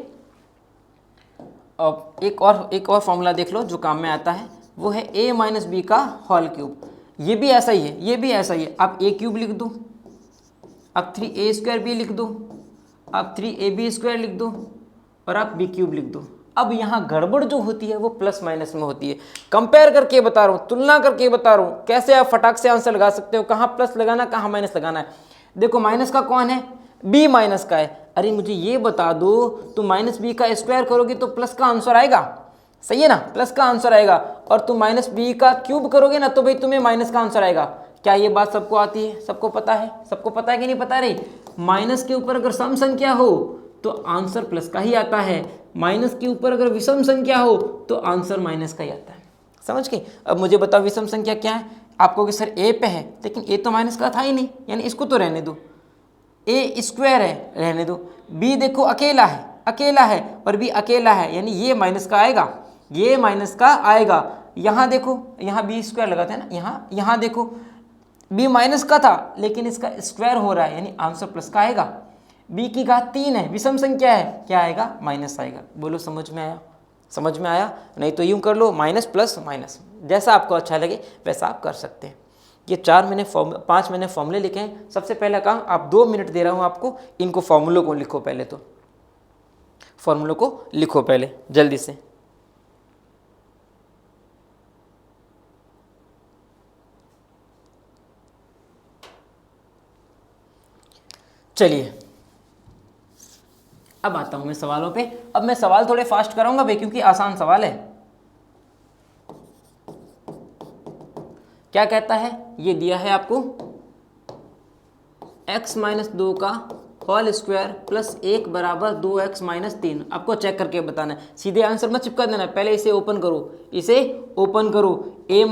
Speaker 1: अब एक और फॉर्मूला देख लो जो काम में आता है, वो है a माइनस बी का होल क्यूब। ये भी ऐसा ही है, ये भी ऐसा ही है। आप a क्यूब लिख दो, आप 3a² भी लिख दो, आप 3ab² लिख दो और आप b³ लिख दो। अब यहाँ गड़बड़ जो होती है वो प्लस माइनस में होती है। कंपेयर करके बता रहा हूँ, तुलना करके बता रहा हूँ, कैसे आप फटाक से आंसर लगा सकते हो, कहाँ प्लस लगाना कहाँ माइनस लगाना है। देखो माइनस का कौन है, b माइनस का है। अरे मुझे ये बता दो, तुम -b का स्क्वायर करोगे तो प्लस का आंसर आएगा, सही है ना, प्लस का आंसर आएगा। और तुम -b का क्यूब करोगे ना तो भाई तुम्हें माइनस का आंसर आएगा। क्या ये बात सबको आती है, सबको पता है, सबको पता है कि नहीं पता रही। माइनस के ऊपर अगर सम संख्या हो तो आंसर प्लस का ही आता है, माइनस के ऊपर अगर विषम संख्या हो तो आंसर माइनस का ही आता है। समझ गए। अब मुझे बताओ विषम संख्या क्या है। आपको कि सर ए पे है, लेकिन ए तो माइनस का था ही नहीं, यानी इसको तो रहने दो, a² है रहने दो। b देखो अकेला है और b अकेला है, यानी ये माइनस का आएगा, ये माइनस का आएगा। यहाँ देखो, यहाँ b² लगाते हैं ना, यहाँ देखो b माइनस का था लेकिन इसका स्क्वायर हो रहा है, यानी आंसर प्लस का आएगा। b की घात 3 है, विषम संख्या है, क्या आएगा, माइनस आएगा। बोलो समझ में आया, समझ में आया। नहीं तो यूं कर लो, माइनस प्लस माइनस, जैसा आपको अच्छा लगे वैसा आप कर सकते हैं। ये 5 मैंने फॉर्मूले लिखे हैं। सबसे पहला काम, आप 2 मिनट दे रहा हूँ आपको, इनको फॉर्मूलों को लिखो, पहले तो फॉर्मूलों को लिखो पहले जल्दी से। चलिए अब आता हूं मैं सवालों पे। अब मैं सवाल थोड़े फास्ट कराऊंगा भाई, क्योंकि आसान सवाल है। क्या कहता है, ये दिया है आपको x-2 का होल स्क्वायर प्लस 1 बराबर 2x - 3। आपको चेक करके बताना है, सीधे आंसर मत चिपका देना, पहले इसे ओपन करो, इसे ओपन करो। a -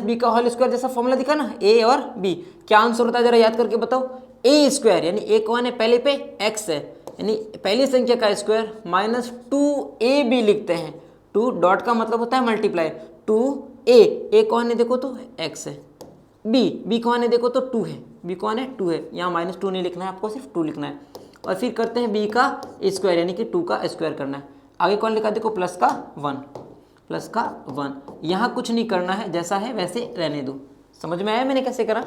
Speaker 1: b का होल स्क्वायर जैसा फॉर्मूला दिखा ना, a और b, क्या आंसर होता है जरा याद करके बताओ। a², यानी a कौन है, पहले पे x है, यानी पहली संख्या का स्क्वायर माइनस 2ab लिखते हैं। 2 डॉट का मतलब होता है मल्टीप्लाई, 2a कौन है देखो तो x है, b कौन है देखो तो 2 है, b कौन है 2 है, यहाँ -2 नहीं लिखना है आपको, सिर्फ 2 लिखना है। और फिर करते हैं b का स्क्वायर, यानी कि 2 का स्क्वायर करना है। आगे कौन लिखा देखो, प्लस का 1, यहाँ कुछ नहीं करना है, जैसा है वैसे रहने दो। समझ में आया मैंने कैसे करा,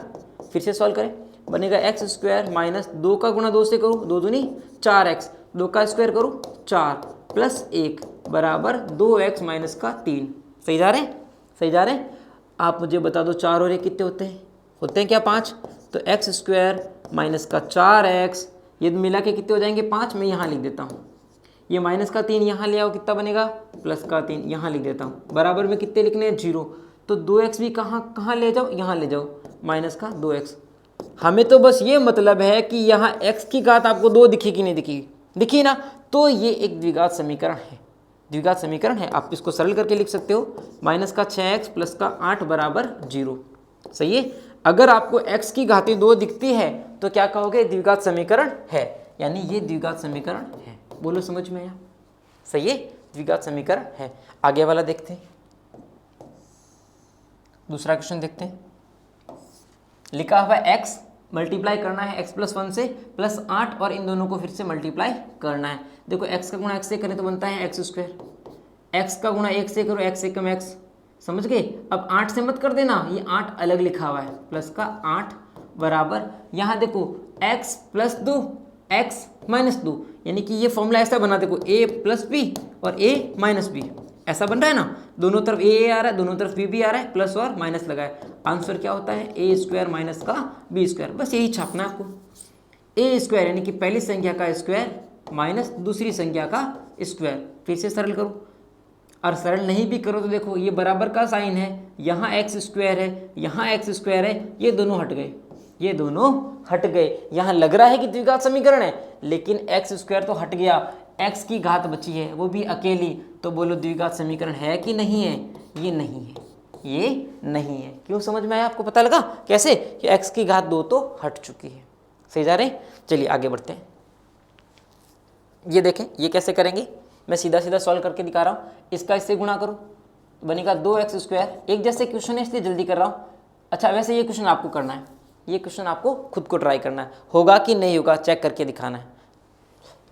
Speaker 1: फिर से सॉल्व करें। बनेगा x² माइनस 2 का गुणा 2 से करो, 2 दूनी 4x, 2 का स्क्वायर करो 4 प्लस 1 बराबर 2x माइनस का 3। सही जा रहे हैं, सही जा रहे हैं। आप मुझे बता दो 4 और 1 कितने होते हैं क्या, 5। तो x² माइनस का 4x, ये मिला के कितने हो जाएंगे 5। मैं यहाँ लिख देता हूँ, ये माइनस का 3 यहाँ ले आओ, कितना बनेगा प्लस का 3, यहाँ लिख देता हूँ। बराबर में कितने लिखने हैं 0, तो 2x भी कहाँ ले जाओ, यहाँ ले जाओ, माइनस का 2x। हमें तो बस ये मतलब है कि यहाँ x की घात आपको 2 दिखी कि नहीं दिखी, दिखी ना, तो ये एक द्विघात समीकरण है, द्विघात समीकरण है। आप इसको सरल करके लिख सकते हो, माइनस का 6x प्लस का 8 बराबर 0। सही है। अगर आपको x की घातें 2 दिखती है तो क्या कहोगे, द्विघात समीकरण है, यानी ये द्विघात समीकरण है। बोलो समझ में आया, सही है, द्विघात समीकरण है। आगे वाला देखते हैं, दूसरा क्वेश्चन देखते हैं। लिखा हुआ x मल्टीप्लाई करना है x+1 से +8, और इन दोनों को फिर से मल्टीप्लाई करना है। देखो x का गुणा x से करें तो बनता है x², x का गुणा 1 से करो x से कम x, समझ गए। अब 8 से मत कर देना, ये 8 अलग लिखा हुआ है, प्लस का 8 बराबर, यहाँ देखो x + 2 x - 2, यानी कि ये फॉर्मूला ऐसा बना, देखो a + b और a - b, ऐसा बन रहा है ना, दोनों तरफ a आ रहा है, दोनों तरफ b भी आ रहा है, प्लस और माइनस लगाए। आंसर क्या होता है, a² माइनस का b²। बस यही छापना है आपको, a² यानी कि पहली संख्या का स्क्वायर माइनस दूसरी संख्या का स्क्वायर। फिर से सरल करो, और सरल नहीं भी करो तो देखो ये बराबर का साइन है, यहाँ x² है, यहाँ x² है, ये दोनों हट गए, ये दोनों हट गए। यहाँ लग रहा है कि द्विघात समीकरण है, लेकिन x² तो हट गया, x की घात बची है, वो भी अकेली। तो बोलो द्विघात समीकरण है कि नहीं है, ये नहीं है, ये नहीं है। क्यों, समझ में आया आपको, पता लगा कैसे कि x की घात 2 तो हट चुकी है। सही जा रहे हैं। चलिए आगे बढ़ते हैं। ये देखें, ये कैसे करेंगे, मैं सीधा सीधा सॉल्व करके दिखा रहा हूँ। इसका इससे गुणा करो, बनेगा 2x²। एक जैसे क्वेश्चन है इसलिए जल्दी कर रहा हूँ। अच्छा, वैसे ये क्वेश्चन आपको करना है, ये क्वेश्चन आपको खुद को ट्राई करना है, होगा कि नहीं होगा चेक करके दिखाना है।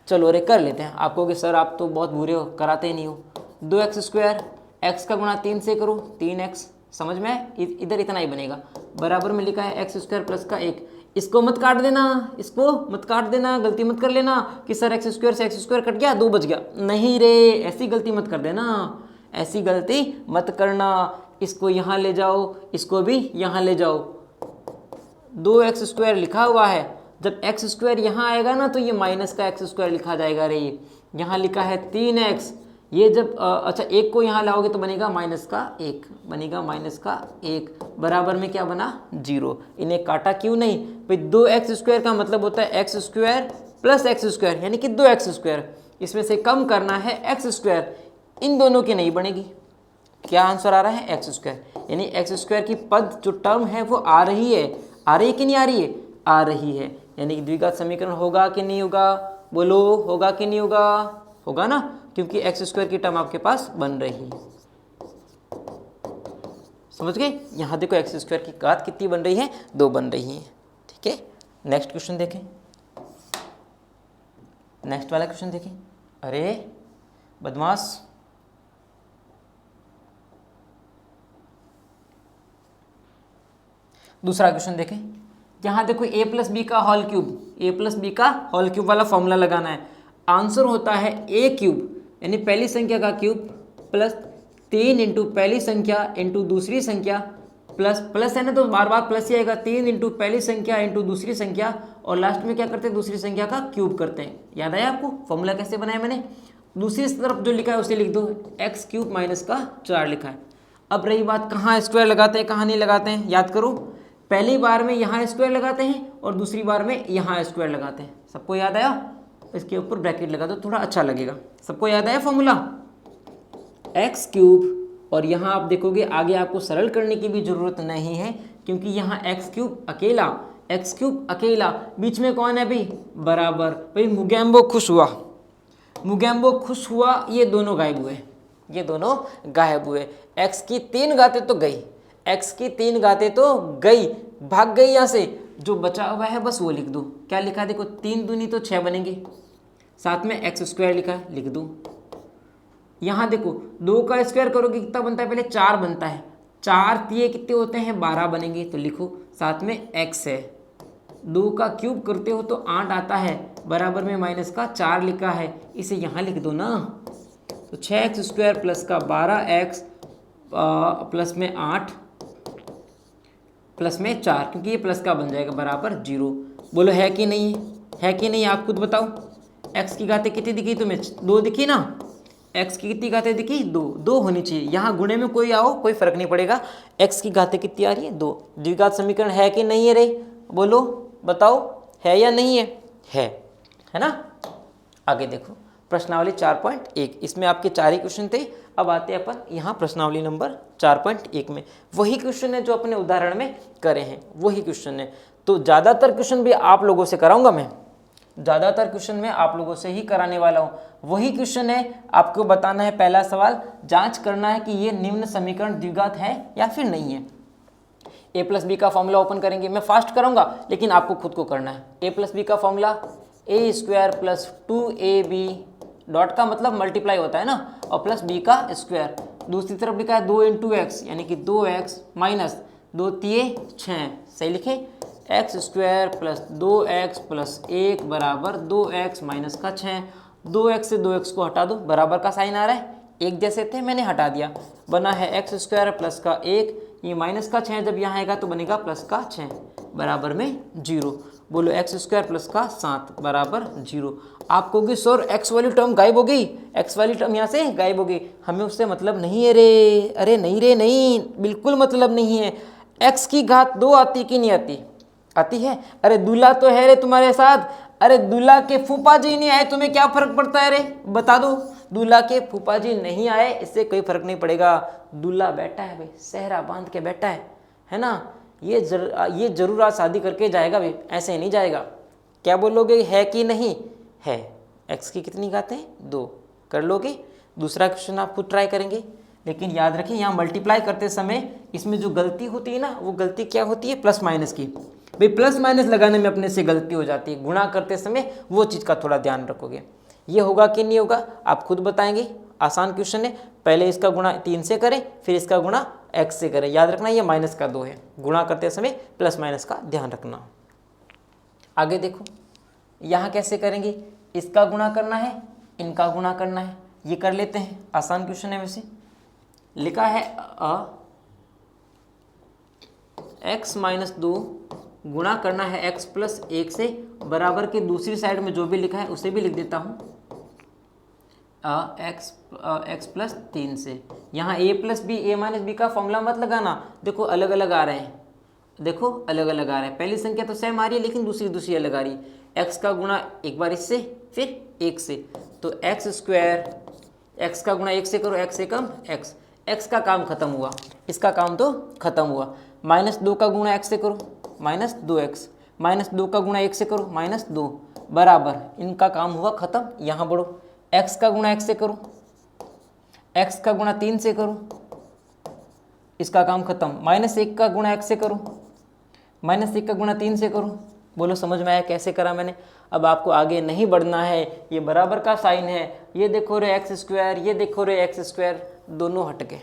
Speaker 1: चलो अरे कर लेते हैं। आप कहोगे सर आप तो बहुत बुरे हो, कराते ही नहीं हो। 2x², x का गुणा 3 से करो 3x, समझ में इधर इतना ही बनेगा। बराबर में लिखा है x² प्लस का 1, इसको मत काट देना, इसको मत काट देना, गलती मत कर लेना कि सर एक्स स्क्वायर से एक्स स्क्वायर कट गया 2 बच गया। नहीं रे, ऐसी गलती मत कर देना, ऐसी गलती मत करना। इसको यहाँ ले जाओ, इसको भी यहाँ ले जाओ। 2x स्क्वायर लिखा हुआ है, जब एक्स स्क्वायर यहाँ आएगा ना तो ये माइनस का एक्स स्क्वायर लिखा जाएगा रे। यहाँ लिखा है 3x, ये जब अच्छा एक को यहाँ लाओगे तो बनेगा माइनस का 1, बनेगा माइनस का 1, बराबर में क्या बना 0। इन्हें काटा क्यों नहीं भाई, 2x स्क्वायर का मतलब होता है x square plus x square यानी कि 2x स्क्वायर। इसमें से कम करना है एक्स स्क्वायर, इन दोनों की नहीं बनेगी। क्या आंसर आ रहा है एक्स स्क्वायर, यानी एक्स स्क्वायर की पद जो टर्म है वो आ रही है, आ रही है कि नहीं आ रही है, आ रही है। यानी कि द्विघात समीकरण होगा कि नहीं होगा, बोलो होगा कि नहीं होगा, होगा ना, क्योंकि एक्स स्क्वायर की टर्म आपके पास बन रही है। समझ गए, यहाँ देखो एक्स स्क्वायर की घात कितनी बन रही है, 2 बन रही है। ठीक है, नेक्स्ट क्वेश्चन देखें, नेक्स्ट वाला क्वेश्चन देखें। अरे बदमाश, दूसरा क्वेश्चन देखें। यहाँ देखो a प्लस बी का whole cube, a plus b का होल क्यूब वाला फॉर्मूला लगाना है। आंसर होता है a क्यूब यानी पहली संख्या का क्यूब प्लस 3 इंटू पहली संख्या इंटू दूसरी संख्या प्लस प्लस है ना तो बार बार प्लस ही आएगा, 3 इंटू पहली संख्या इंटू दूसरी संख्या और लास्ट में क्या करते हैं, दूसरी संख्या का क्यूब करते हैं। याद आया आपको फॉर्मूला कैसे बनाया मैंने, दूसरी तरफ जो लिखा है उसे लिख दो, एक्स क्यूब माइनस का 4 लिखा है। अब रही बात कहाँ स्क्वायर लगाते हैं कहाँ नहीं लगाते हैं, याद करो, पहली बार में यहाँ स्क्वायर लगाते हैं और दूसरी बार में यहाँ स्क्वायर लगाते हैं। सबको याद आया, इसके ऊपर ब्रैकेट लगा दो थोड़ा अच्छा लगेगा। सबको याद आया फॉर्मूला, एक्स क्यूब, और यहाँ आप देखोगे आगे आपको सरल करने की भी जरूरत नहीं है क्योंकि यहाँ एक्स क्यूब अकेला, एक्स क्यूब अकेला, बीच में कौन है भाई, बराबर। भाई मुगैम्बो खुश हुआ, मुगैम्बो खुश हुआ, ये दोनों गायब हुए, ये दोनों गायब हुए। एक्स की 3 घातें तो गई, एक्स की 3 घातें तो गई, भाग गई यहाँ से, जो बचा हुआ है बस वो लिख दो। क्या लिखा है देखो, 3 दूनी तो 6 बनेंगे, साथ में एक्स स्क्वायर लिखा है, लिख दो। यहाँ देखो 2 का स्क्वायर करोगे कितना बनता है, पहले 4 बनता है, 4 तिये कितने होते हैं, 12 बनेंगे, तो लिखो साथ में एक्स है। 2 का क्यूब करते हो तो 8 आता है, बराबर में माइनस का 4 लिखा है, इसे यहाँ लिख दो ना। तो 6x स्क्वायर प्लस का 12x प्लस में 8 प्लस में 4, क्योंकि ये प्लस का बन जाएगा, बराबर 0। बोलो है कि नहीं है कि नहीं, आप खुद बताओ। x की घातें कितनी दिखी तुम्हें, 2 दिखी ना, x की कितनी घातें दिखी, 2 होनी चाहिए। यहाँ गुणे में कोई आओ कोई फर्क नहीं पड़ेगा, x की घातें कितनी आ रही है, 2। द्विघात समीकरण है कि नहीं है रे, बोलो बताओ, है या नहीं है ना। आगे देखो प्रश्नावली 4.1, इसमें आपके 4 ही क्वेश्चन थे। अब आते हैं अपन यहाँ प्रश्नावली नंबर 4.1 में, वही क्वेश्चन है जो अपने उदाहरण में करे हैं, वही क्वेश्चन है। तो ज़्यादातर क्वेश्चन भी आप लोगों से कराऊंगा मैं, ज़्यादातर क्वेश्चन मैं आप लोगों से ही कराने वाला हूँ। वही क्वेश्चन है, आपको बताना है पहला सवाल, जांच करना है कि ये निम्न समीकरण द्विघात है या फिर नहीं है। a प्लस बी का फॉर्मूला ओपन करेंगे, मैं फास्ट करूँगा लेकिन आपको खुद को करना है। a प्लस बी का formula a square plus 2ab, dot का मतलब मल्टीप्लाई होता है ना, और प्लस b का स्क्वायर, दूसरी तरफ लिखा है 2 इंटू एक्स यानी कि 2x माइनस 2 तिये 6, सही लिखे, x square plus 2x plus 1 बराबर 2x माइनस का 6। 2x से 2x को हटा दो, बराबर का साइन आ रहा है, एक जैसे थे मैंने हटा दिया, बना है एक्स स्क्वायर प्लस का 1, ये माइनस का 6 जब यहाँ आएगा तो बनेगा प्लस का 6 बराबर में 0। बोलो एक्स स्क्वायर प्लस का 7 बराबर 0। आप कहोगे सर एक्स वाली टर्म गायब हो गई, एक्स वाली टर्म यहाँ से गायब हो गई, हमें उससे मतलब नहीं है रे, अरे नहीं रे नहीं, बिल्कुल मतलब नहीं है। एक्स की घात 2 आती कि नहीं आती, आती है। अरे दूल्हा तो है रे तुम्हारे साथ, अरे दूल्हा के फूफा जी नहीं आए, तुम्हें क्या फर्क पड़ता है रे, बता दो। दूल्हा के फूफा जी नहीं आए इससे कोई फर्क नहीं पड़ेगा, दूल्हा बैठा है भाई, सेहरा बांध के बैठा है ना, ये जरूर आज शादी करके जाएगा भाई, ऐसे नहीं जाएगा। क्या बोलोगे, है कि नहीं है। एक्स की कितनी घातें, 2 कर लोगे। दूसरा क्वेश्चन आप खुद ट्राई करेंगे, लेकिन याद रखें यहाँ मल्टीप्लाई करते समय इसमें जो गलती होती है ना, वो गलती क्या होती है, प्लस माइनस की। भाई प्लस माइनस लगाने में अपने से गलती हो जाती है, गुणा करते समय वो चीज़ का थोड़ा ध्यान रखोगे। ये होगा कि नहीं होगा आप खुद बताएंगे, आसान क्वेश्चन है। पहले इसका गुणा 3 से करें, फिर इसका गुणा x से करें। याद रखना ये -2 है, गुणा करते समय प्लस माइनस का ध्यान रखना। आगे देखो, यहाँ कैसे करेंगे, इसका गुणा करना है, इनका गुणा करना है, ये कर लेते हैं, आसान क्वेश्चन है वैसे। लिखा है x माइनस 2 गुणा करना है x प्लस 1 से, बराबर के दूसरी साइड में जो भी लिखा है उसे भी लिख देता हूँ x प्लस 3 से। यहाँ a plus b, a minus b का फॉर्मूला मत लगाना, देखो अलग अलग आ रहे हैं, देखो अलग अलग आ रहे हैं, पहली संख्या तो सेम आ रही है लेकिन दूसरी अलग आ रही है। x का गुणा एक बार इससे, फिर 1 से, तो x स्क्वायर, x का गुणा 1 से करो, x से कम x का काम खत्म हुआ, इसका काम तो खत्म हुआ। माइनस 2 का गुणा x से करो, माइनस 2x, माइनस 2 का गुणा 1 से करो, माइनस 2, बराबर, इनका काम हुआ खत्म। यहाँ बढ़ो, x का गुणा x से करो, x का गुणा 3 से करो, इसका काम खत्म। माइनस 1 का गुणा x से करो, माइनस 1 का गुणा 3 से करो। बोलो समझ में आया कैसे करा मैंने। अब आपको आगे नहीं बढ़ना है, ये बराबर का साइन है, ये देखो रे एक्स स्क्वायर, ये देखो रे एक्स स्क्वायर, दोनों हट गए,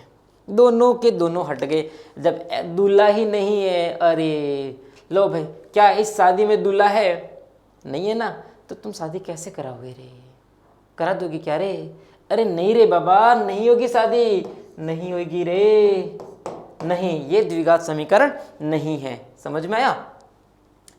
Speaker 1: दोनों के दोनों हट गए। जब दूल्हा ही नहीं है, अरे लो भाई, क्या इस शादी में दूल्हा है? नहीं है ना, तो तुम शादी कैसे कराओगे रे? करा दोगी क्या रे? अरे नहीं रे बाबा, नहीं होगी शादी, नहीं होगी रे, नहीं, ये द्विघात समीकरण नहीं है। समझ में आया?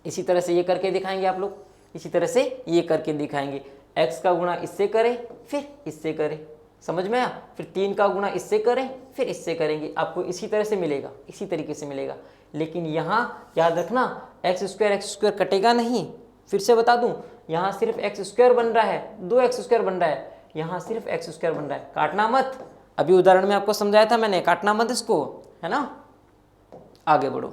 Speaker 1: इसी तरह से ये करके दिखाएंगे आप लोग, इसी तरह से ये करके दिखाएंगे। x का गुणा इससे करें, फिर इससे करें, समझ में आया? फिर 3 का गुणा इससे करें, फिर इससे करेंगे, आपको इसी तरह से मिलेगा, इसी तरीके से मिलेगा। लेकिन यहाँ याद रखना, एक्स स्क्वायर कटेगा नहीं। फिर से बता दूं, यहाँ सिर्फ एक्स स्क्वायर बन रहा है, 2x स्क्वायर बन रहा है, यहाँ सिर्फ एक्स स्क्वायर बन रहा है, काटना मत। अभी उदाहरण में आपको समझाया था मैंने, काटना मत इसको, है ना। आगे बढ़ो,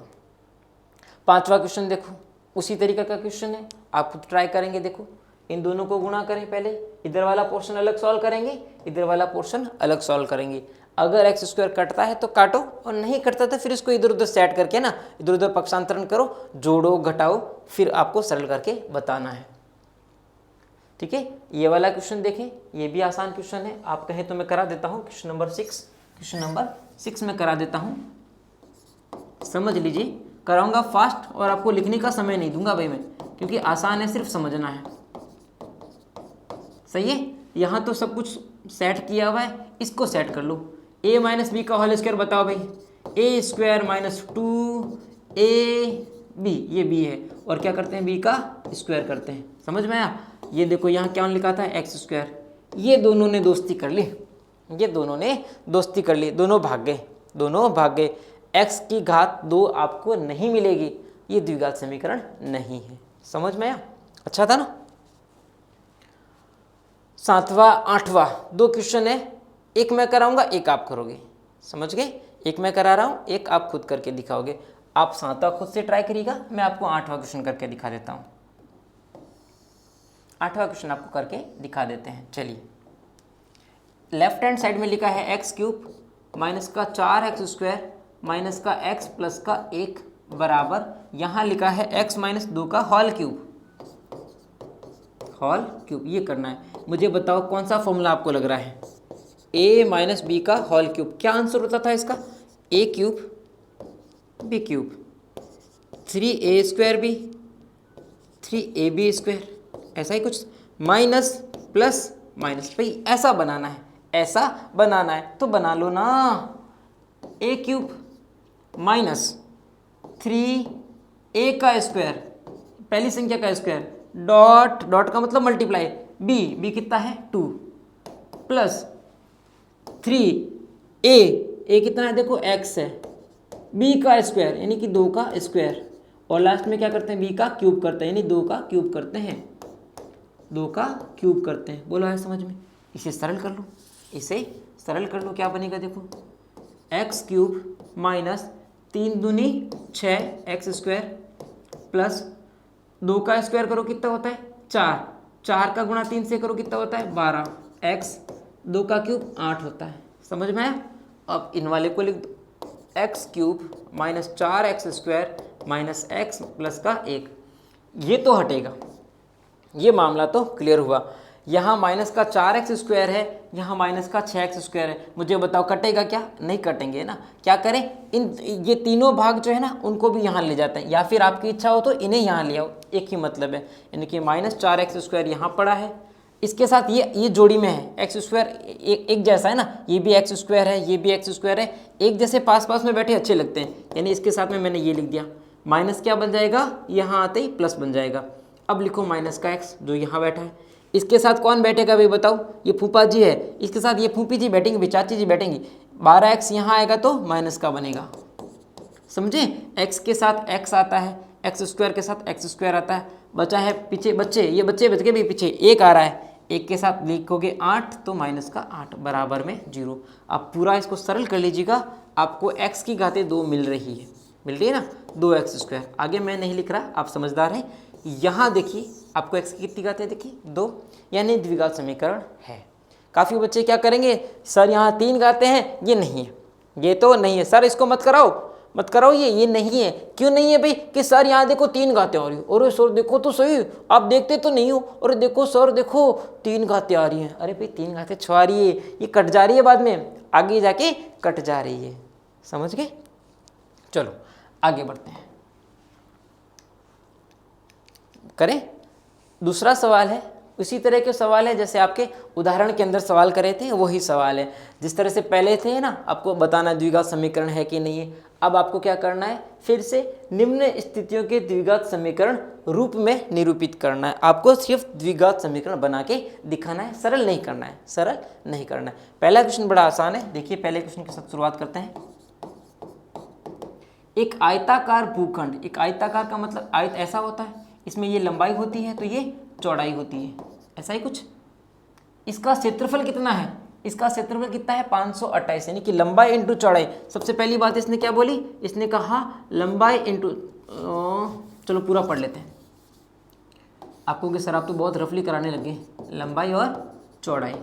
Speaker 1: 5वां क्वेश्चन देखो, उसी तरीके का क्वेश्चन है, आप खुद ट्राई करेंगे। देखो, इन दोनों को गुणा करें, पहले इधर वाला पोर्शन अलग सॉल्व करेंगे, इधर वाला पोर्शन अलग सॉल्व करेंगे। अगर एक्स स्क्वायर कटता है तो काटो, और नहीं कटता तो फिर इसको इधर उधर सेट करके ना, इधर उधर पक्षांतरण करो, जोड़ो घटाओ, फिर आपको सरल करके बताना है। ठीक है, ये वाला क्वेश्चन देखें, ये भी आसान क्वेश्चन है, आप कहें तो मैं करा देता हूँ। क्वेश्चन नंबर 6 में करा देता हूँ, समझ लीजिए। कराऊंगा फास्ट, और आपको लिखने का समय नहीं दूंगा भाई मैं, क्योंकि आसान है, सिर्फ समझना है। सही है, यहाँ तो सब कुछ सेट किया हुआ है, इसको सेट कर लो। a माइनस बी का होल स्क्वायर बताओ भाई, a स्क्वायर माइनस 2ab, ये b है, और क्या करते हैं, b का स्क्वायर करते हैं। समझ में आया? ये देखो यहाँ क्या लिखा था, एक्स स्क्वायर, ये दोनों ने दोस्ती कर ली, ये दोनों ने दोस्ती कर ली, दोनों भाग गए, दोनों भाग गए। x की घात 2 आपको नहीं मिलेगी, ये द्विघात समीकरण नहीं है। समझ में आया? अच्छा था ना। 7वां 8वां 2 क्वेश्चन है, एक मैं कराऊंगा, एक आप करोगे। समझ गए? एक मैं करा रहा हूं, एक आप खुद करके दिखाओगे। आप 7वां खुद से ट्राई करिएगा, मैं आपको 8वां क्वेश्चन करके दिखा देता हूं। 8वां क्वेश्चन आपको करके दिखा देते हैं। चलिए, लेफ्ट हैंड साइड में लिखा है x³ माइनस का 4x स्क्वायर माइनस का x प्लस का 1 बराबर, यहाँ लिखा है x माइनस 2 का होल क्यूब, ये करना है। मुझे बताओ कौन सा फॉर्मूला आपको लग रहा है? a माइनस बी का होल क्यूब, क्या आंसर होता था इसका? a³ b³, 3a square b, 3ab square, ऐसा ही कुछ, माइनस प्लस माइनस। भाई ऐसा बनाना है, ऐसा बनाना है तो बना लो ना। a³ माइनस 3a का स्क्वायर, पहली संख्या का स्क्वायर, डॉट डॉट का मतलब मल्टीप्लाई, b कितना है 2, प्लस 3a कितना है देखो x है, b का स्क्वायर यानी कि 2 का स्क्वायर, और लास्ट में क्या करते हैं, b का क्यूब करते हैं, यानी 2 का क्यूब करते हैं, 2 का क्यूब करते हैं। बोलो है समझ में? इसे सरल कर लो, इसे सरल कर लो, क्या बनेगा देखो, x³ माइनस 3 दूनी 6x स्क्वायर प्लस 2 का स्क्वायर करो कितना होता है 4, 4 का गुणा 3 से करो कितना होता है 12, x 2 का क्यूब 8 होता है। समझ में आया? अब इन वाले को लिख दो, x³ minus 4x square minus x plus का 1, ये तो हटेगा, ये मामला तो क्लियर हुआ। यहाँ माइनस का 4x² है, यहाँ माइनस का 6x² है। मुझे बताओ कटेगा क्या? नहीं कटेंगे ना। क्या करें, इन ये तीनों भाग जो है ना उनको भी यहाँ ले जाते हैं, या फिर आपकी इच्छा हो तो इन्हें यहाँ ले आओ, एक ही मतलब है। यानी कि -4x² यहाँ पड़ा है, इसके साथ ये जोड़ी में है x² एक जैसा है ना, ये भी x² है, ये भी x² है, एक जैसे पास पास में बैठे अच्छे लगते हैं। यानी इसके साथ में मैंने ये लिख दिया, माइनस क्या बन जाएगा, यहाँ आते ही प्लस बन जाएगा। अब लिखो माइनस का x जो यहाँ बैठा है, इसके साथ कौन बैठेगा भाई बताओ, ये फूफा जी है, इसके साथ ये फूफी जी बैठेंगे, भी चाची जी बैठेंगी। 12x यहाँ आएगा तो माइनस का बनेगा, समझे। x के साथ x आता है, x² के साथ x² आता है, बचा है पीछे बच्चे, ये बच्चे बच के भी पीछे एक आ रहा है, एक के साथ लिखोगे 8 तो माइनस का 8 बराबर में 0। आप पूरा इसको सरल कर लीजिएगा, आपको x की घातें 2 मिल रही है ना, 2x²। आगे मैं नहीं लिख रहा, आप समझदार हैं। यहाँ देखिए आपको x की कितनी घातें देखिए 2, यानी द्विघात समीकरण है। काफ़ी बच्चे क्या करेंगे, सर यहाँ 3 घातें हैं, ये नहीं है, ये तो नहीं है सर, इसको मत कराओ, ये नहीं है। क्यों नहीं है भाई, कि सर यहाँ देखो 3 घातें आ रही हो, और सर देखो तो सही, आप देखते तो नहीं हो, और देखो सर देखो 3 घातें आ रही हैं। अरे भाई 3 घातें छुआ रही है, ये कट जा रही है, बाद में आगे जाके कट जा रही है, समझ गए। चलो आगे बढ़ते हैं, करें। दूसरा सवाल है, उसी तरह के सवाल है जैसे आपके उदाहरण के अंदर सवाल करे थे, वही सवाल है। जिस तरह से पहले थे ना, आपको बताना द्विघात समीकरण है कि नहीं है। अब आपको क्या करना है, फिर से निम्न स्थितियों के द्विघात समीकरण रूप में निरूपित करना है। आपको सिर्फ द्विघात समीकरण बना के दिखाना है, सरल नहीं करना है, पहला क्वेश्चन बड़ा आसान है, देखिए पहले क्वेश्चन के साथ शुरुआत करते हैं। एक आयताकार भूखंड, एक आयताकार का मतलब आयत ऐसा होता है, इसमें ये लंबाई होती है तो ये चौड़ाई होती है, ऐसा ही कुछ। इसका क्षेत्रफल कितना है, इसका क्षेत्रफल कितना है 528, यानी कि लंबाई इंटू चौड़ाई। सबसे पहली बात इसने क्या बोली, इसने कहा लंबाई इंटू, चलो पूरा पढ़ लेते हैं। आपको कि सर आप तो बहुत रफली कराने लगे, लंबाई और चौड़ाई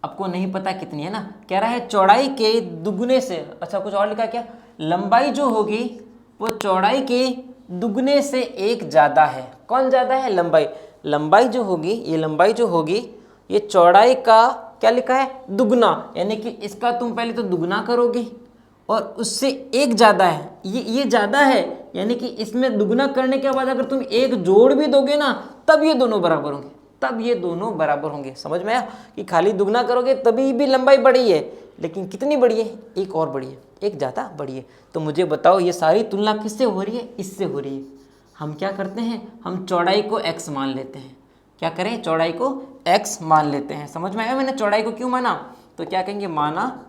Speaker 1: आपको नहीं पता कितनी है ना, कह रहा है चौड़ाई के दुगने से, अच्छा कुछ और लिखा क्या, लंबाई जो होगी वो चौड़ाई के दुगने से 1 ज़्यादा है। कौन ज़्यादा है, लंबाई जो होगी, ये लंबाई जो होगी ये चौड़ाई का क्या लिखा है, दुगना, यानी कि इसका तुम पहले तो दुगना करोगे और उससे 1 ज़्यादा है, ये ज़्यादा है, यानी कि इसमें दुगना करने के बाद अगर तुम 1 जोड़ भी दोगे ना, तब ये दोनों बराबर होंगे, समझ में आया कि खाली दुगना करोगे तभी भी लंबाई बड़ी है, लेकिन कितनी बड़ी है, एक और बड़ी है, एक ज़्यादा बड़ी है। तो मुझे बताओ ये सारी तुलना किससे हो रही है, इससे हो रही है। हम क्या करते हैं, हम चौड़ाई को x मान लेते हैं, क्या करें, चौड़ाई को x मान लेते हैं। समझ में आया मैंने चौड़ाई को क्यों माना, तो क्या कहेंगे, माना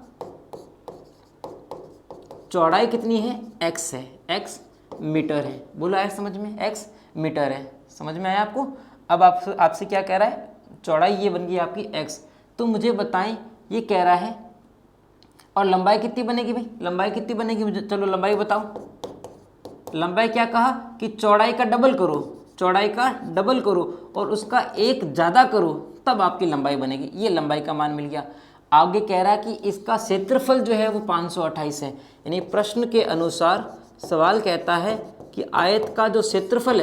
Speaker 1: चौड़ाई कितनी है, x है, x मीटर है, बोला है समझ में, x मीटर है, समझ में आया आपको। अब आपसे क्या कह रहा है, चौड़ाई ये बन गई आपकी x, तो मुझे बताएं ये कह रहा है और लंबाई कितनी बनेगी भाई, लंबाई कितनी बनेगी मुझे, चलो लंबाई बताओ। लंबाई क्या कहा कि चौड़ाई का डबल करो और उसका 1 ज़्यादा करो, तब आपकी लंबाई बनेगी। ये लंबाई का मान मिल गया। आगे कह रहा है कि इसका क्षेत्रफल जो है वो 528 है, यानी प्रश्न के अनुसार सवाल कहता है कि आयत का जो क्षेत्रफल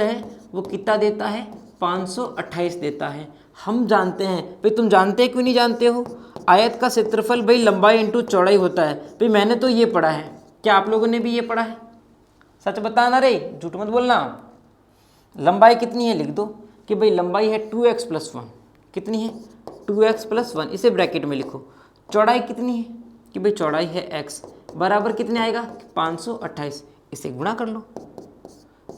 Speaker 1: है वो कितना देता है, 528 देता है। हम जानते हैं भाई, तुम जानते क्यों नहीं जानते हो, आयत का क्षेत्रफल भाई लंबाई इंटू चौड़ाई होता है। भाई मैंने तो ये पढ़ा है, क्या आप लोगों ने भी ये पढ़ा है, सच बताना रे, झूठ मत बोलना। लंबाई कितनी है लिख दो कि भाई लंबाई है 2x + 1, कितनी है 2x + 1, इसे ब्रैकेट में लिखो। चौड़ाई कितनी है कि भाई चौड़ाई है x, बराबर कितने आएगा 528, इसे गुणा कर लो,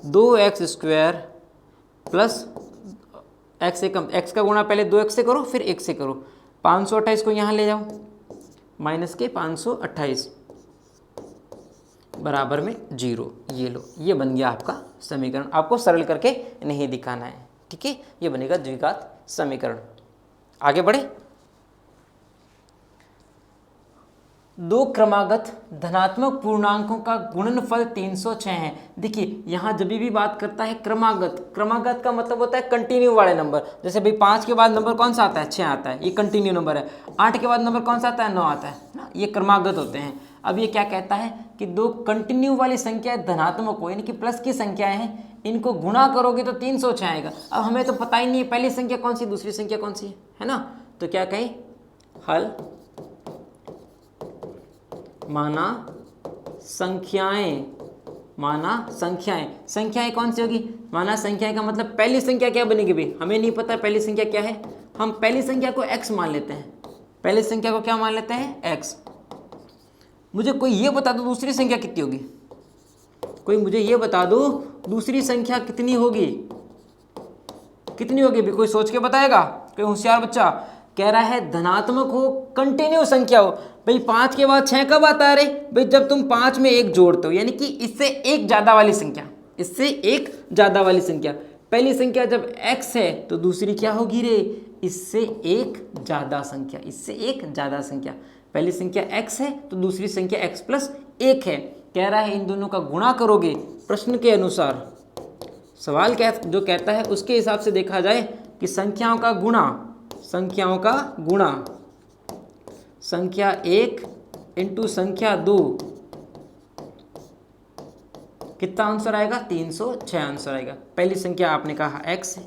Speaker 1: 2x² प्लस x से कम, x का गुणा पहले 2x से करो फिर 1 से करो, 528 को यहाँ ले जाओ, माइनस के 528 बराबर में 0। ये लो, ये बन गया आपका समीकरण। आपको सरल करके नहीं दिखाना है, ठीक है, ये बनेगा द्विघात समीकरण। आगे बढ़े, 2 क्रमागत धनात्मक पूर्णांकों का गुणनफल 306 है। देखिए यहाँ जब भी बात करता है क्रमागत का मतलब होता है कंटिन्यू वाले नंबर। जैसे भाई 5 के बाद नंबर कौन सा आता है, 6 आता है, ये कंटिन्यू नंबर है। 8 के बाद नंबर कौन सा आता है, 9 आता है ना, ये क्रमागत होते हैं। अब ये क्या कहता है कि 2 कंटिन्यू वाली संख्या धनात्मक हो, यानी कि प्लस की संख्याएं हैं, इनको गुणा करोगे तो 306 आएगा। अब हमें तो पता ही नहीं है पहली संख्या कौन सी दूसरी संख्या कौन सी है ना। तो क्या कहें, हल माना संख्याएं, माना संख्याएं, संख्याएं कौन सी होगी, माना संख्याएं का मतलब पहली संख्या क्या बनेगी भाई, हमें नहीं पता पहली संख्या क्या है, हम पहली संख्या को x मान लेते हैं, पहली संख्या को क्या मान लेते हैं, x। मुझे कोई ये बता दो दूसरी संख्या कितनी होगी, कोई मुझे ये बता दो दूसरी संख्या कितनी होगी, कितनी होगी भी, कोई सोच के बताएगा, कोई होशियार बच्चा। कह रहा है धनात्मक हो, कंटिन्यू संख्या हो। भाई 5 के बाद 6 कब आता है रे भाई, जब तुम 5 में 1 जोड़ते हो, यानी कि इससे एक ज्यादा वाली संख्या, इससे एक ज्यादा वाली संख्या। पहली संख्या जब x है तो दूसरी क्या होगी रे, इससे एक ज्यादा संख्या, इससे एक ज्यादा संख्या। पहली संख्या x है तो दूसरी संख्या x प्लस 1 है। कह रहा है इन दोनों का गुणा करोगे प्रश्न के अनुसार, सवाल जो कहता है उसके हिसाब से देखा जाए कि संख्याओं का गुणा, संख्याओं का गुणा, संख्या 1 इंटू संख्या 2 कितना आंसर आएगा, 306 आंसर आएगा। पहली संख्या आपने कहा x है,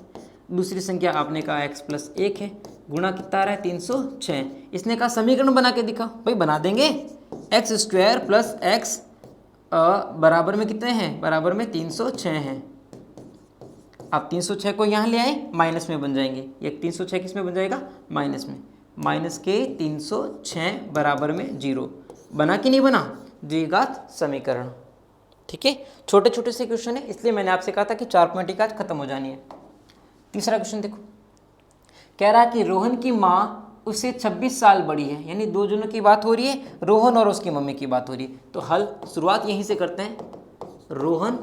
Speaker 1: दूसरी संख्या आपने कहा x प्लस 1 है, गुणा कितना आ रहा है 306। इसने कहा समीकरण बना के दिखाओ, भाई बना देंगे, एक्स स्क्वायर प्लस एक्स बराबर में कितने हैं, बराबर में 306 हैं। आप 306 को यहाँ ले आए, माइनस में बन जाएंगे, ये 306 किस में बन जाएगा, माइनस में, माइनस के 306 बराबर में 0। बना कि नहीं बना, द्विघात समीकरण। ठीक है, छोटे छोटे से क्वेश्चन है, इसलिए मैंने आपसे कहा था कि 4 पॉइंट की आज खत्म हो जानी है। तीसरा क्वेश्चन देखो, कह रहा है कि रोहन की माँ उससे 26 साल बड़ी है, यानी दो जनों की बात हो रही है, रोहन और उसकी मम्मी की बात हो रही है। तो हल शुरुआत यहीं से करते हैं, रोहन